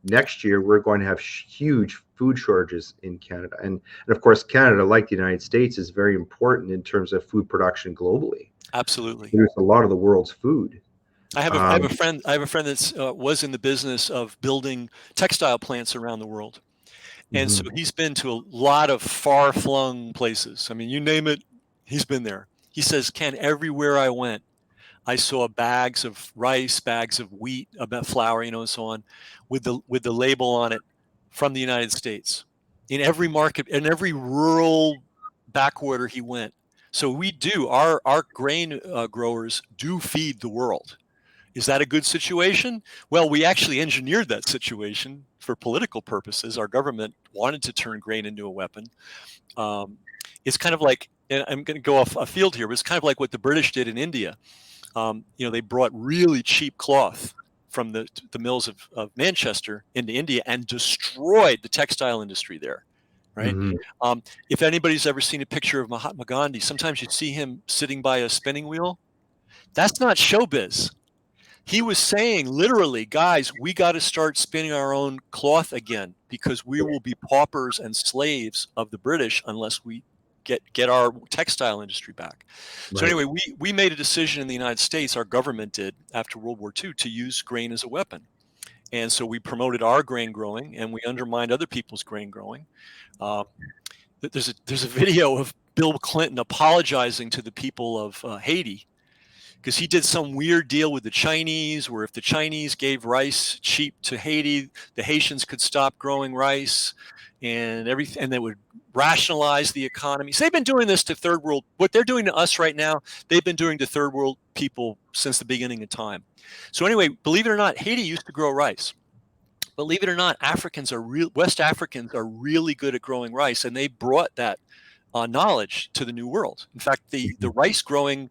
next year we're going to have huge food shortages in Canada. And of course, Canada, like the United States, is very important in terms of food production globally. Absolutely. There's a lot of the world's food. I have a friend that was in the business of building textile plants around the world. And so he's been to a lot of far-flung places. I mean, you name it, he's been there. He says, Ken, everywhere I went, I saw bags of rice, bags of wheat, about flour, and so on, with the label on it from the United States. In every market, in every rural backwater he went. So we do, our grain growers do feed the world. Is that a good situation? Well, we actually engineered that situation for political purposes. Our government wanted to turn grain into a weapon. It's kind of like, and I'm going to go off a field here, but it's kind of like what the British did in India. They brought really cheap cloth from the mills of Manchester into India and destroyed the textile industry there. Right. If anybody's ever seen a picture of Mahatma Gandhi, sometimes you see him sitting by a spinning wheel. That's not showbiz. He was saying literally, guys, we got to start spinning our own cloth again because we will be paupers and slaves of the British unless we get our textile industry back. So anyway, we made a decision in the United States, our government did after World War II, to use grain as a weapon. And so we promoted our grain growing and we undermined other people's grain growing. There's a video of Bill Clinton apologizing to the people of Haiti because he did some weird deal with the Chinese where if the Chinese gave rice cheap to Haiti, the Haitians could stop growing rice and everything, and they would rationalize the economy. So they've been doing this to third world. What they're doing to us right now, they've been doing to third world people since the beginning of time. So anyway, believe it or not, Haiti used to grow rice. Believe it or not, West Africans are really good at growing rice, and they brought that knowledge to the New World. In fact, the rice growing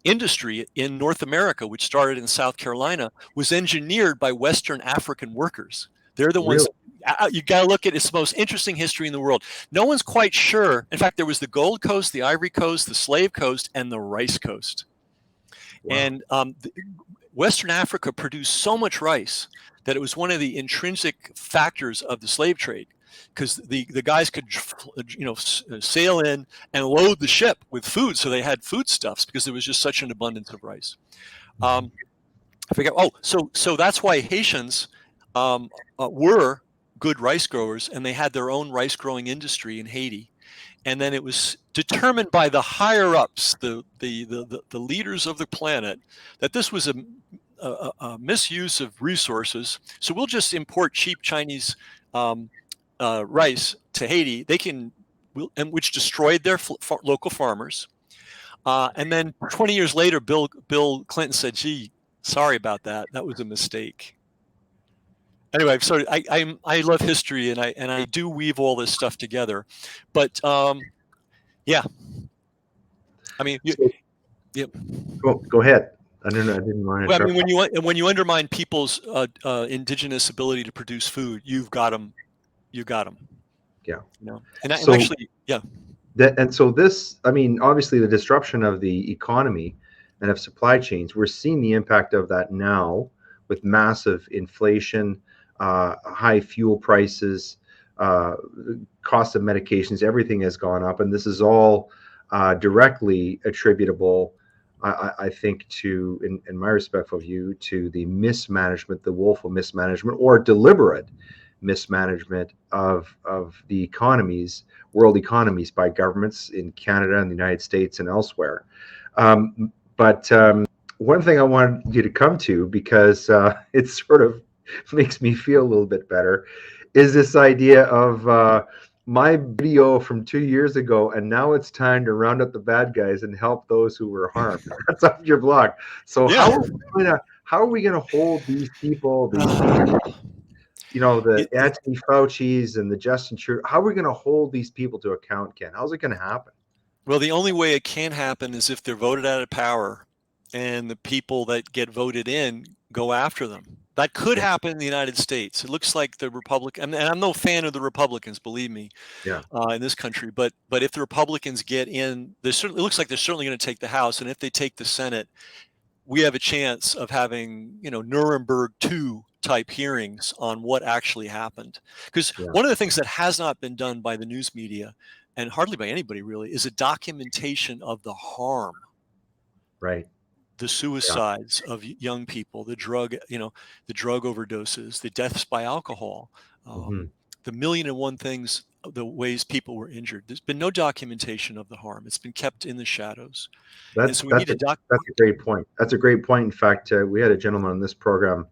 industry in North America, which started in South Carolina, was engineered by Western African workers. They're the ones. You got to look at it's the most interesting history in the world. No one's quite sure. In fact, there was the Gold Coast, the Ivory Coast, the Slave Coast, and the Rice Coast. Wow. And Western Africa produced so much rice that it was one of the intrinsic factors of the slave trade, because the guys could sail in and load the ship with food, so they had foodstuffs because there was just such an abundance of rice. I forget. So that's why Haitians were good rice growers, and they had their own rice growing industry in Haiti. And then it was determined by the higher ups, the leaders of the planet, that this was a misuse of resources. So we'll just import cheap Chinese rice to Haiti. And which destroyed their local farmers. And then 20 years later, Bill Clinton said, "Gee, sorry about that. That was a mistake." Anyway, so I love history, and I do weave all this stuff together, but yeah, I mean, yeah. Go ahead. I don't know. I didn't want to. Well, I mean, when you undermine people's indigenous ability to produce food, you've got them. You got them. Yeah. You know, and actually, yeah. And so this, I mean, obviously the disruption of the economy and of supply chains, we're seeing the impact of that now with massive inflation, high fuel prices, cost of medications, everything has gone up. And this is all directly attributable, I think, to, in my respectful view, to the mismanagement, the woeful mismanagement or deliberate mismanagement of the economies, world economies, by governments in Canada and the United States and elsewhere. But one thing I wanted you to come to, because it sort of makes me feel a little bit better, is this idea of my video from 2 years ago, and now it's time to round up the bad guys and help those who were harmed. That's off your blog. So yeah. How are we gonna hold these people, you know, the Anthony Fauci's and the Justin Trudeau, how are we going to hold these people to account, Ken? How's it going to happen? Well, the only way it can happen is if they're voted out of power and the people that get voted in go after them. That could happen in the United States. It looks like the Republican, and I'm no fan of the Republicans, believe me, in this country. But if the Republicans get in, it looks like they're certainly going to take the House. And if they take the Senate, we have a chance of having, you know, Nuremberg 2 type hearings on what actually happened. Because one of the things that has not been done by the news media, and hardly by anybody really, is a documentation of the harm. Right. The suicides of young people, the drug overdoses, the deaths by alcohol, the million and one things, the ways people were injured. There's been no documentation of the harm. It's been kept in the shadows. That's a great point. That's a great point. In fact, we had a gentleman on this program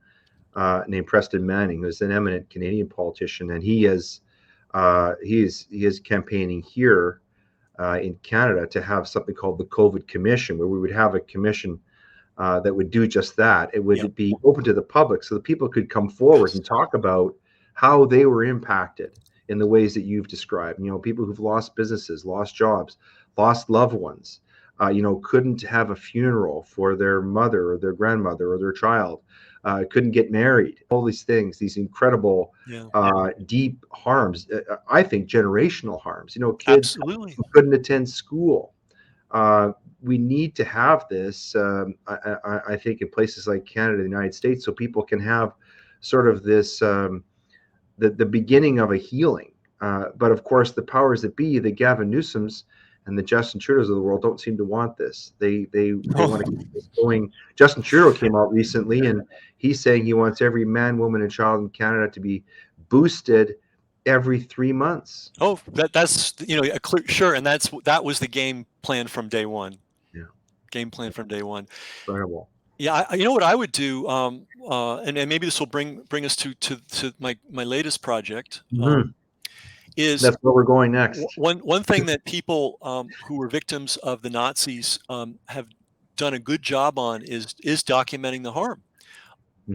named Preston Manning, who's an eminent Canadian politician, and he is campaigning here in Canada to have something called the COVID Commission, where we would have a commission that would do just that. It would be open to the public, so that people could come forward and talk about how they were impacted in the ways that you've described. You know, people who've lost businesses, lost jobs, lost loved ones, couldn't have a funeral for their mother or their grandmother or their child, couldn't get married. All these things, these incredible, deep harms, I think generational harms. You know, kids who couldn't attend school. We need to have this, I think, in places like Canada, the United States, so people can have sort of this, the beginning of a healing. But of course, the powers that be, the Gavin Newsoms and the Justin Trudeau's of the world, don't seem to want this. They want to keep this going. Justin Trudeau came out recently, and he's saying he wants every man, woman, and child in Canada to be boosted every 3 months. Oh, that's a clear, sure, and that was the game plan from day one. Yeah, game plan from day one. Incredible. Yeah, you know what I would do, and maybe this will bring us to my latest project. That's where we're going next. One thing that people who were victims of the Nazis have done a good job on is documenting the harm,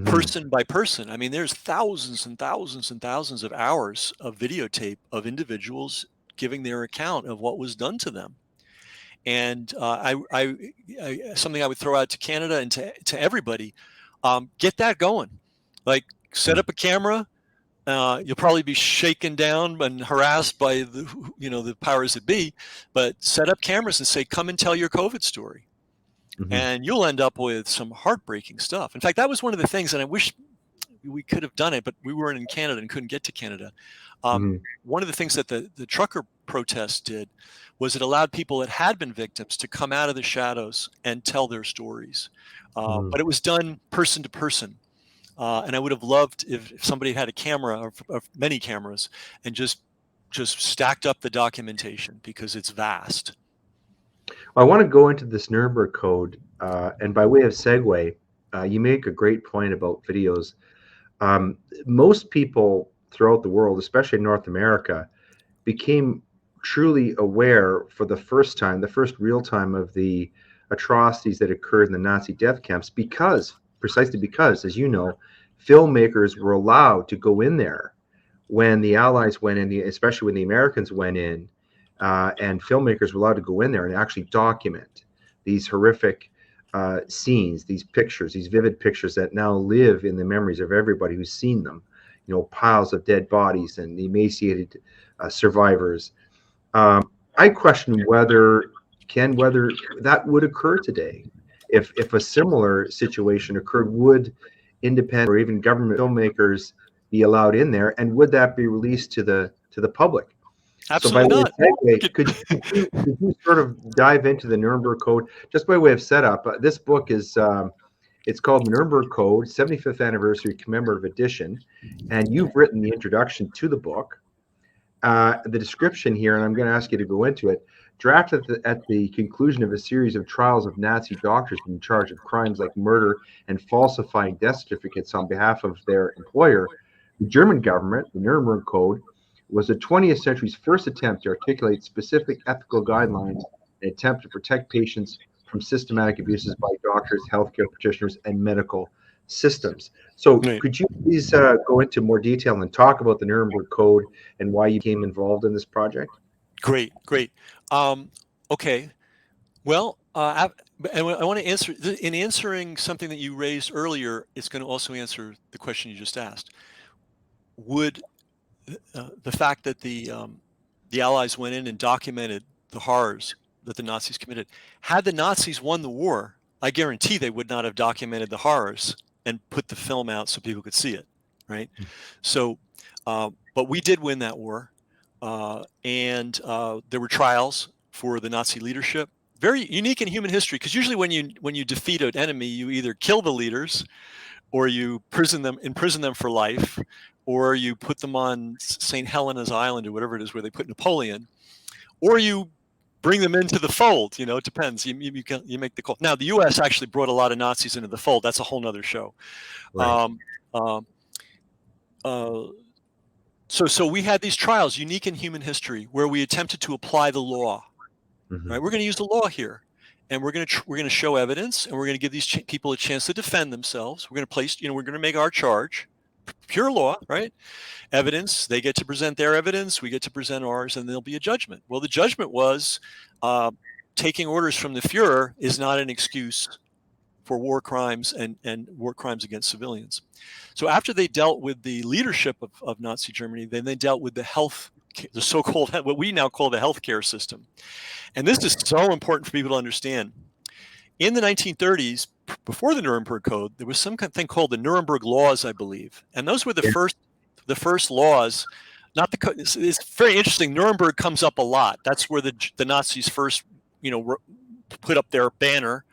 person by person. I mean, there's thousands and thousands and thousands of hours of videotape of individuals giving their account of what was done to them. And something I would throw out to Canada and to everybody, get that going. Like, set up a camera. You'll probably be shaken down and harassed by the powers that be, but set up cameras and say, come and tell your COVID story. And you'll end up with some heartbreaking stuff. In fact, that was one of the things, and I wish we could have done it, but we weren't in Canada and couldn't get to Canada. One of the things that the trucker protest did was it allowed people that had been victims to come out of the shadows and tell their stories. But it was done person to person. And I would have loved if somebody had a camera or many cameras and just stacked up the documentation, because it's vast. Well, I want to go into this Nuremberg Code, and by way of segue, you make a great point about videos. Most people throughout the world, especially in North America, became truly aware for the first time, the first real time, of the atrocities that occurred in the Nazi death camps, precisely because, as you know, filmmakers were allowed to go in there when the Allies went in, especially when the Americans went in, and filmmakers were allowed to go in there and actually document these horrific scenes, these pictures, these vivid pictures that now live in the memories of everybody who's seen them. You know, piles of dead bodies and emaciated survivors. I question whether that would occur today. If a similar situation occurred, would independent or even government filmmakers be allowed in there, and would that be released to the public? Absolutely not. So by way of segue, could you sort of dive into the Nuremberg Code just by way of setup? This book is it's called Nuremberg Code, 75th Anniversary Commemorative Edition, and you've written the introduction to the book. The description here, and I'm going to ask you to go into it. Drafted at the conclusion of a series of trials of Nazi doctors in charge of crimes like murder and falsifying death certificates on behalf of their employer, the German government, the Nuremberg Code, was the 20th century's first attempt to articulate specific ethical guidelines and attempt to protect patients from systematic abuses by doctors, healthcare practitioners, and medical systems. So could you please go into more detail and talk about the Nuremberg Code and why you became involved in this project? Great. Okay. Well, I want to answer, in answering something that you raised earlier, it's going to also answer the question you just asked. Would the fact that the Allies went in and documented the horrors that the Nazis committed, had the Nazis won the war, I guarantee they would not have documented the horrors and put the film out so people could see it, right? So, but we did win that war, and there were trials for the Nazi leadership. Very unique in human history, because usually when you defeat an enemy, you either kill the leaders, or you imprison them for life, or you put them on St. Helena's Island or whatever it is where they put Napoleon, or you bring them into the fold. You know, it depends. You make the call. Now, the U.S. actually brought a lot of Nazis into the fold. That's a whole nother show. Right. So we had these trials, unique in human history, where we attempted to apply the law. Mm-hmm. Right? We're going to use the law here, and we're going to show evidence, and we're going to give these people a chance to defend themselves. We're going to place, we're going to make our charge, pure law, right? Evidence. They get to present their evidence. We get to present ours, and there'll be a judgment. Well, the judgment was taking orders from the Fuhrer is not an excuse for war crimes and war crimes against civilians. So after they dealt with the leadership of Nazi Germany, then they dealt with the so-called, what we now call the healthcare system. And this is so important for people to understand. In the 1930s, before the Nuremberg Code, there was some thing called the Nuremberg Laws, I believe. And those were the first laws. Not the code. It's very interesting. Nuremberg comes up a lot. That's where the Nazis first, put up their banner.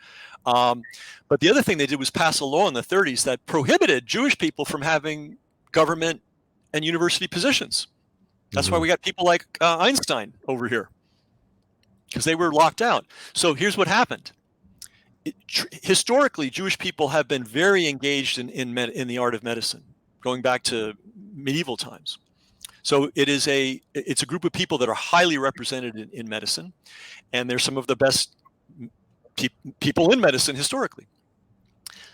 But the other thing they did was pass a law in the 30s that prohibited Jewish people from having government and university positions. That's why we got people like Einstein over here, because they were locked out. So here's what happened. Historically, Jewish people have been very engaged in the art of medicine, going back to medieval times. So it's a group of people that are highly represented in medicine, and they're some of the best people in medicine historically.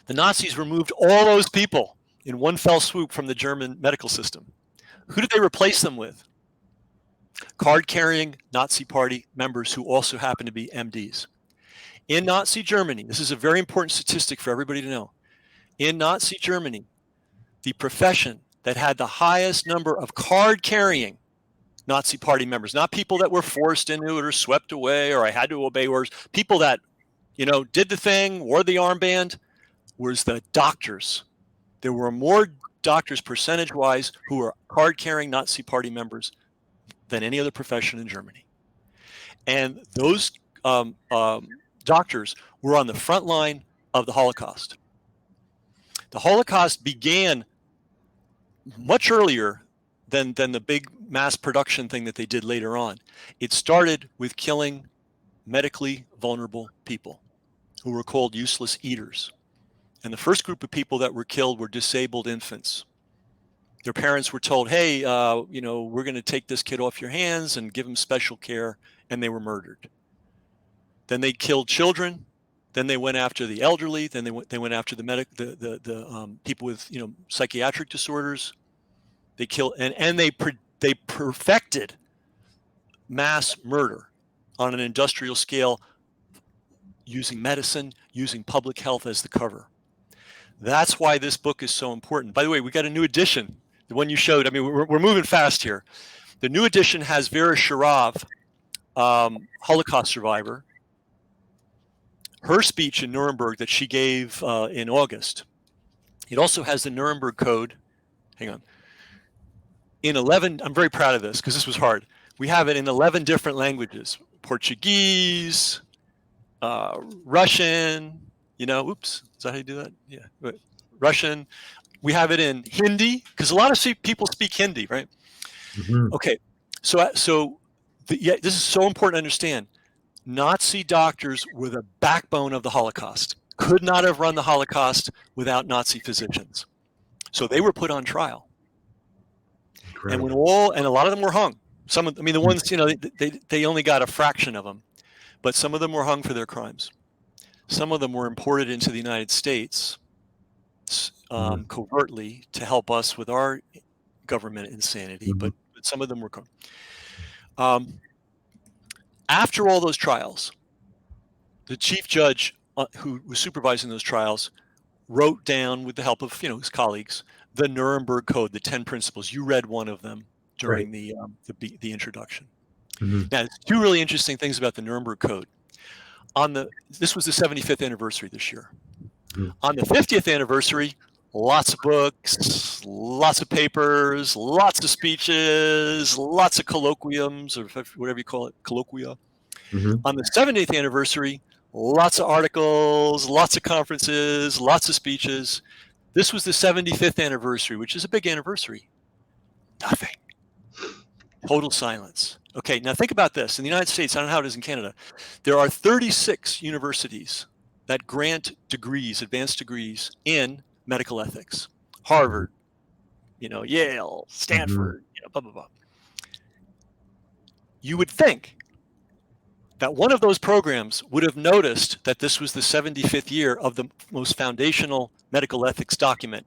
The Nazis removed all those people in one fell swoop from the German medical system. Who did they replace them with? Card-carrying Nazi Party members who also happen to be MDs. In Nazi Germany, this is a very important statistic for everybody to know. In Nazi Germany, the profession that had the highest number of card-carrying Nazi Party members, not people that were forced into it or swept away or I had to obey orders, people that, did the thing, wore the armband, was the doctors. There were more doctors percentage-wise who were card-carrying Nazi Party members than any other profession in Germany. And those doctors were on the front line of the Holocaust. The Holocaust began much earlier than the big mass production thing that they did later on. It started with killing medically vulnerable people who were called useless eaters. And the first group of people that were killed were disabled infants. Their parents were told, hey, we're going to take this kid off your hands and give him special care, and they were murdered. Then they killed children. Then they went after the elderly. Then they went after the people with psychiatric disorders. They killed and they perfected mass murder on an industrial scale, using medicine, using public health as the cover. That's why this book is so important. By the way, we got a new edition. The one you showed. I mean, we're moving fast here. The new edition has Vera Sharav, Holocaust survivor, her speech in Nuremberg that she gave in August. It also has the Nuremberg Code. Hang on. In 11, I'm very proud of this because this was hard. We have it in 11 different languages: Portuguese, Russian. Oops, is that how you do that? Yeah, Russian. We have it in Hindi because a lot of people speak Hindi, right? Mm-hmm. Okay, so this is so important to understand. Nazi doctors were the backbone of the Holocaust. Could not have run the Holocaust without Nazi physicians. So they were put on trial. Incredible. And a lot of them were hung. The ones, they only got a fraction of them, but some of them were hung for their crimes. Some of them were imported into the United States covertly to help us with our government insanity, but some of them were. After all those trials, the chief judge who was supervising those trials wrote down, with the help of his colleagues, the Nuremberg Code, the 10 principles. You read one of them during the introduction. Mm-hmm. Now, there's two really interesting things about the Nuremberg Code. This was the 75th anniversary this year. Mm-hmm. On the 50th anniversary, lots of books, lots of papers, lots of speeches, lots of colloquiums, or whatever you call it, colloquia. Mm-hmm. On the 70th anniversary, lots of articles, lots of conferences, lots of speeches. This was the 75th anniversary, which is a big anniversary. Nothing. Total silence. Okay, now think about this. In the United States, I don't know how it is in Canada, there are 36 universities that grant degrees, advanced degrees in medical ethics. Harvard, Yale, Stanford, blah, blah, blah. You would think that one of those programs would have noticed that this was the 75th year of the most foundational medical ethics document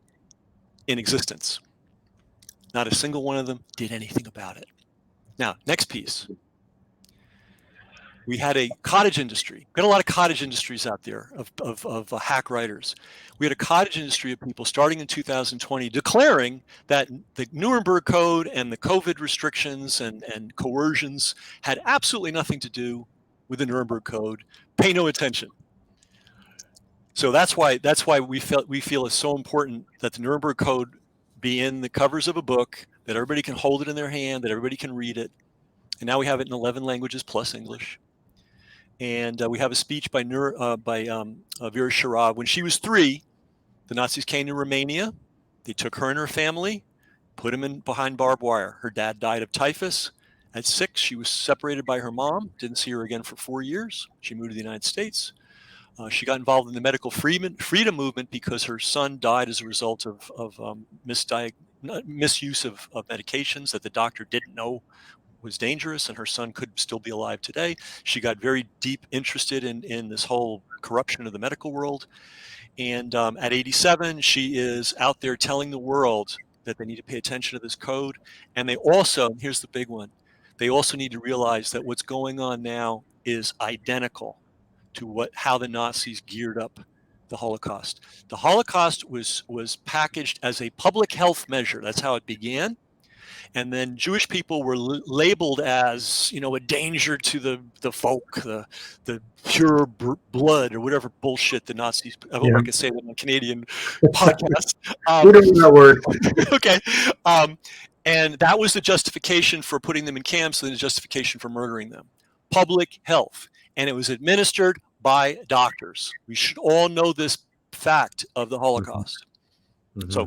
in existence. Not a single one of them did anything about it. Now, next piece. We had a cottage industry. We had a lot of cottage industries out there of hack writers. We had a cottage industry of people starting in 2020 declaring that the Nuremberg Code and the COVID restrictions and coercions had absolutely nothing to do with the Nuremberg Code. Pay no attention. So that's why we feel it's so important that the Nuremberg Code be in the covers of a book, that everybody can hold it in their hand, that everybody can read it. And now we have it in 11 languages plus English. And we have a speech by Vera Sharav. When she was 3, the Nazis came to Romania. They took her and her family, put them behind barbed wire. Her dad died of typhus. At 6, she was separated by her mom. Didn't see her again for 4 years. She moved to the United States. She got involved in the medical freedom movement because her son died as a result of misuse of medications that the doctor didn't know was dangerous, and her son could still be alive today. She got very deep interested in this whole corruption of the medical world. And at 87, she is out there telling the world that they need to pay attention to this code. And they also, here's the big one, they also need to realize that what's going on now is identical to how the Nazis geared up the Holocaust. The Holocaust was packaged as a public health measure. That's how it began. And then Jewish people were labeled as, a danger to the folk, the pure blood, or whatever bullshit the Nazis. I hope I can say that on a Canadian podcast. We don't know that word. Okay. And that was the justification for putting them in camps, and the justification for murdering them. Public health. And it was administered by doctors. We should all know this fact of the Holocaust. Mm-hmm.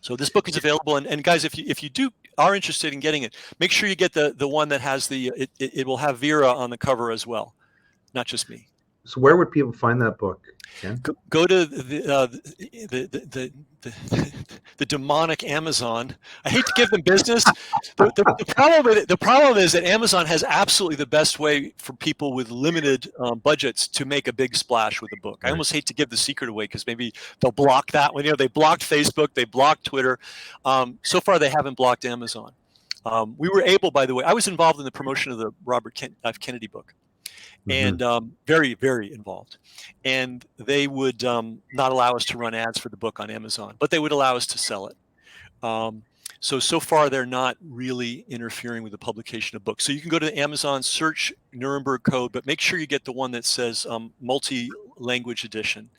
So this book is available, and guys, if you are interested in getting it, make sure you get the one that has it will have Vera on the cover as well, not just me. So where would people find that book, Ken? Go to the demonic Amazon. I hate to give them business. The problem is that Amazon has absolutely the best way for people with limited budgets to make a big splash with a book. I almost hate to give the secret away because maybe they'll block that one. They blocked Facebook, they blocked Twitter. So far, they haven't blocked Amazon. We were able, by the way, I was involved in the promotion of the Robert F. Kennedy book. And very, very involved. And they would not allow us to run ads for the book on Amazon, but they would allow us to sell it. So far, they're not really interfering with the publication of books. So you can go to Amazon, search Nuremberg Code, but make sure you get the one that says multi-language edition.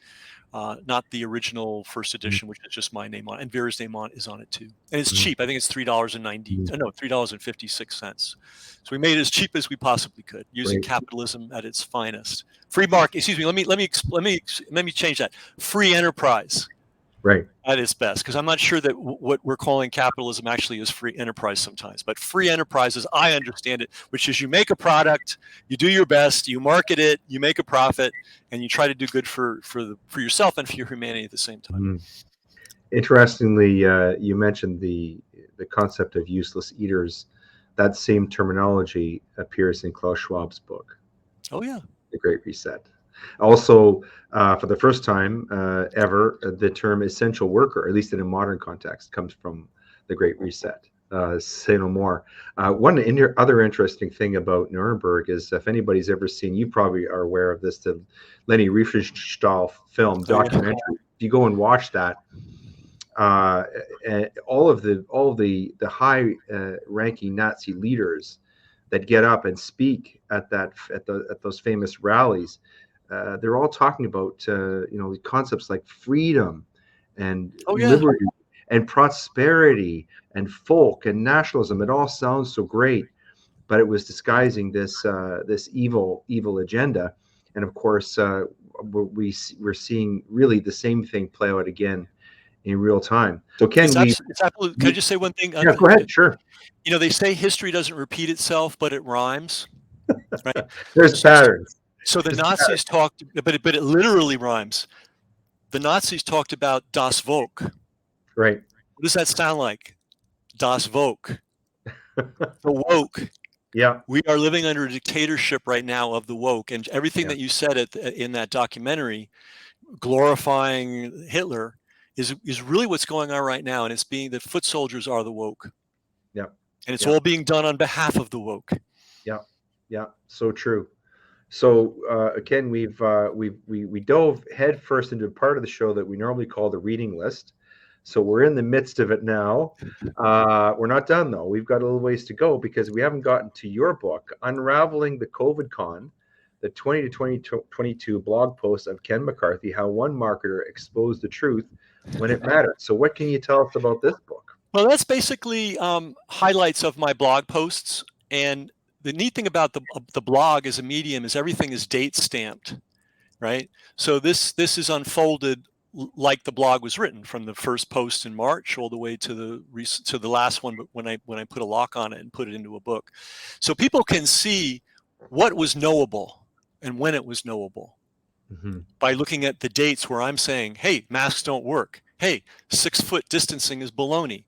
Not the original first edition, which is just my name on it. And Vera's name is on it too. And it's cheap. I think it's $3.56. So we made it as cheap as we possibly could, using capitalism at its finest. Free market. Excuse me. Let me change that. Free enterprise. Right. At its best, because I'm not sure that what we're calling capitalism actually is free enterprise sometimes. But free enterprise, as I understand it, which is you make a product, you do your best, you market it, you make a profit, and you try to do good for yourself and for your humanity at the same time. Interestingly, you mentioned the concept of useless eaters. That same terminology appears in Klaus Schwab's book. Oh yeah, The Great Reset. Also, for the first time ever, the term essential worker, at least in a modern context, comes from The Great Reset. Say no more. One other interesting thing about Nuremberg is, if anybody's ever seen, you probably are aware of this, the Leni Riefenstahl film documentary. If you go and watch that, all of the high-ranking Nazi leaders that get up and speak at those famous rallies, they're all talking about the concepts like freedom and liberty and prosperity and folk and nationalism. It all sounds so great, but it was disguising this evil agenda. And of course, we're seeing really the same thing play out again in real time. So Ken, can I just say one thing? Yeah, go ahead. Sure. They say history doesn't repeat itself, but it rhymes. Right? There's patterns. So the Nazis talked, but it literally rhymes. The Nazis talked about Das Volk. Right. What does that sound like? Das Volk. The woke. Yeah. We are living under a dictatorship right now of the woke, and everything that you said in that documentary, glorifying Hitler, is really what's going on right now, and it's being that foot soldiers are the woke. Yeah. And it's all being done on behalf of the woke. Yeah. Yeah. So true. So again, we dove headfirst into a part of the show that we normally call the reading list. So we're in the midst of it now. We're not done though. We've got a little ways to go because we haven't gotten to your book, Unraveling the COVID Con, the 20 to 2022 blog post of Ken McCarthy, How One Marketer Exposed the Truth When It Mattered. So what can you tell us about this book? Well, that's basically highlights of my blog posts. And the neat thing about the blog as a medium is everything is date stamped, right? So this is unfolded like the blog was written, from the first post in March all the way to the last one, but when I put a lock on it and put it into a book. So people can see what was knowable and when it was knowable by looking at the dates where I'm saying, hey, masks don't work. Hey, 6-foot distancing is baloney.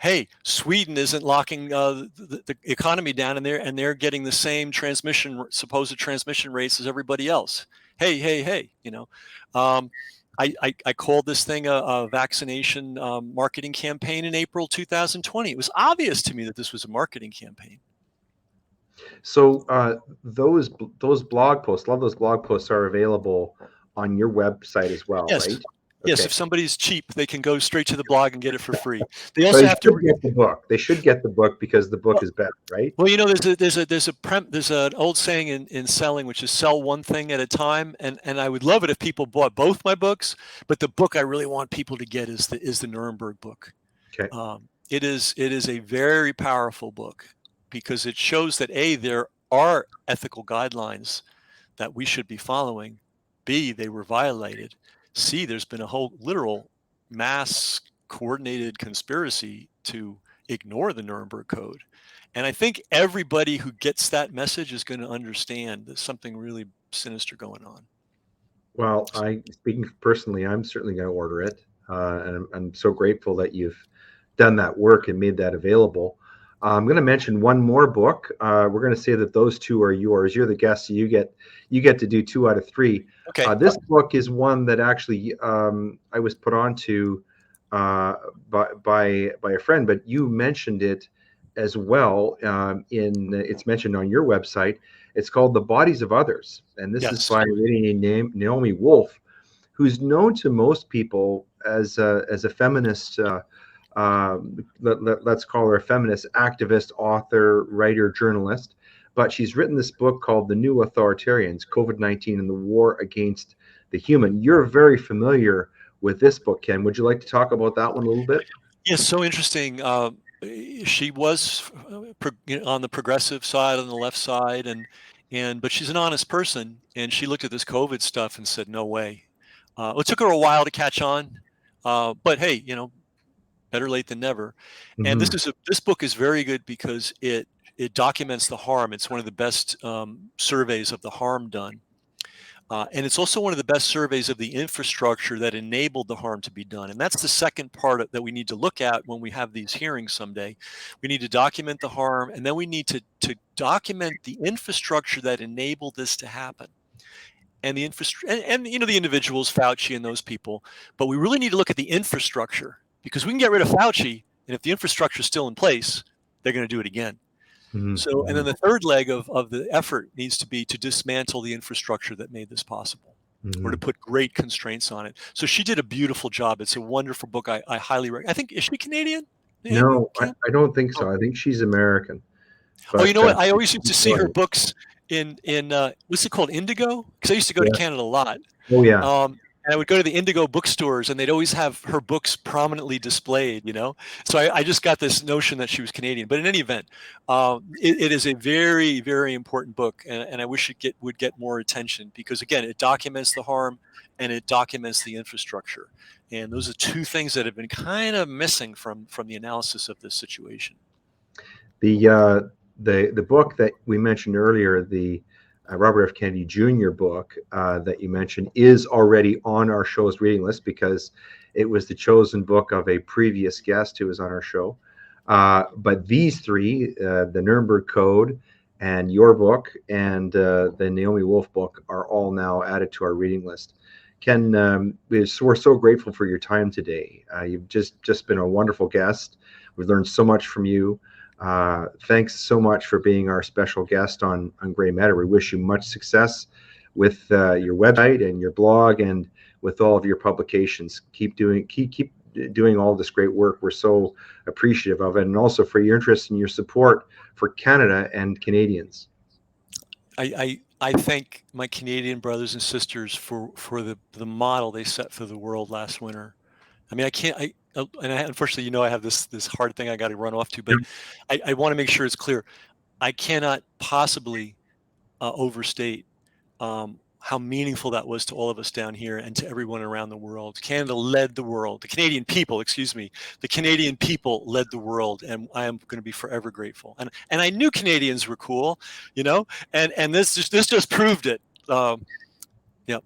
Hey, Sweden isn't locking the economy down, and they're getting the same supposed transmission rates as everybody else. Hey, I called this thing a vaccination marketing campaign in April 2020. It was obvious to me that this was a marketing campaign. So those blog posts, a lot of those blog posts are available on your website as well, yes. right? Yes, Okay. if somebody's cheap, they can go straight to the blog and get it for free. They also have to get the book. They should get the book because the book is better, right? Well, there's an old saying in selling, which is sell one thing at a time. And I would love it if people bought both my books, but the book I really want people to get is the Nuremberg book. Okay. It is a very powerful book because it shows that A, there are ethical guidelines that we should be following. B, they were violated. C, there's been a whole literal mass coordinated conspiracy to ignore the Nuremberg Code. And I think everybody who gets that message is going to understand there's something really sinister going on. Well, speaking personally, I'm certainly going to order it. And I'm so grateful that you've done that work and made that available. I'm going to mention one more book. We're going to say that those two are yours. You're the guest, so you get to do 2 out of 3. Okay. This book is one that actually I was put onto by a friend, but you mentioned it as well. It's mentioned on your website. It's called The Bodies of Others, and this is by a lady named Naomi Wolf, who's known to most people as a feminist. Let's call her a feminist activist, author, writer, journalist. But she's written this book called The New Authoritarians, COVID-19 and the War Against the Human. You're very familiar with this book, Ken. Would you like to talk about that one a little bit? Yes, so interesting. She was on the progressive side, on the left side, but she's an honest person, and she looked at this COVID stuff and said, no way. It took her a while to catch on, but hey, better late than never. Mm-hmm. And this book is very good because it documents the harm. It's one of the best surveys of the harm done. And it's also one of the best surveys of the infrastructure that enabled the harm to be done. And that's the second part that we need to look at when we have these hearings someday. We need to document the harm, and then we need to document the infrastructure that enabled this to happen. And the infrastructure, and the individuals, Fauci and those people, but we really need to look at the infrastructure, because we can get rid of Fauci, and if the infrastructure is still in place, they're going to do it again. Mm-hmm. So, and then the third leg of the effort needs to be to dismantle the infrastructure that made this possible, mm-hmm. or to put great constraints on it. So she did a beautiful job. It's a wonderful book. I highly recommend. I think, is she Canadian? No, I don't think so. I think she's American. But, you know what? I always used to see her books in what's it called, Indigo? Because I used to go to Canada a lot. Oh yeah. And I would go to the Indigo bookstores, and they'd always have her books prominently displayed, So I just got this notion that she was Canadian. But in any event, it is a very, very important book, and I wish it would get more attention, because, again, it documents the harm and it documents the infrastructure. And those are two things that have been kind of missing from the analysis of this situation. The book that we mentioned earlier, the Robert F. Kennedy Jr. book that you mentioned, is already on our show's reading list because it was the chosen book of a previous guest who was on our show. But these three, the Nuremberg Code and your book and the Naomi Wolf book, are all now added to our reading list. Ken, we're so grateful for your time today. You've just been a wonderful guest. We've learned so much from you. Thanks so much for being our special guest on Gray Matter. We wish you much success with your website and your blog and with all of your publications. Keep doing all this great work. We're so appreciative of it, and also for your interest and your support for Canada and Canadians. I thank my Canadian brothers and sisters for the model they set for the world last winter. I mean, unfortunately, I have this hard thing I got to run off to, but I want to make sure it's clear. I cannot possibly overstate how meaningful that was to all of us down here and to everyone around the world. Canada led the world. The Canadian people led the world, and I am going to be forever grateful. And I knew Canadians were cool, and this just proved it. Yeah.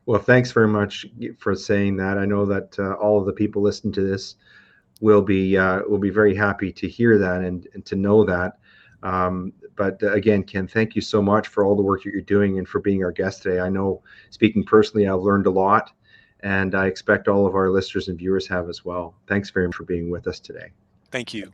Well, thanks very much for saying that. I know that all of the people listening to this will be very happy to hear that and to know that. But again, Ken, thank you so much for all the work that you're doing and for being our guest today. I know, speaking personally, I've learned a lot, and I expect all of our listeners and viewers have as well. Thanks very much for being with us today. Thank you.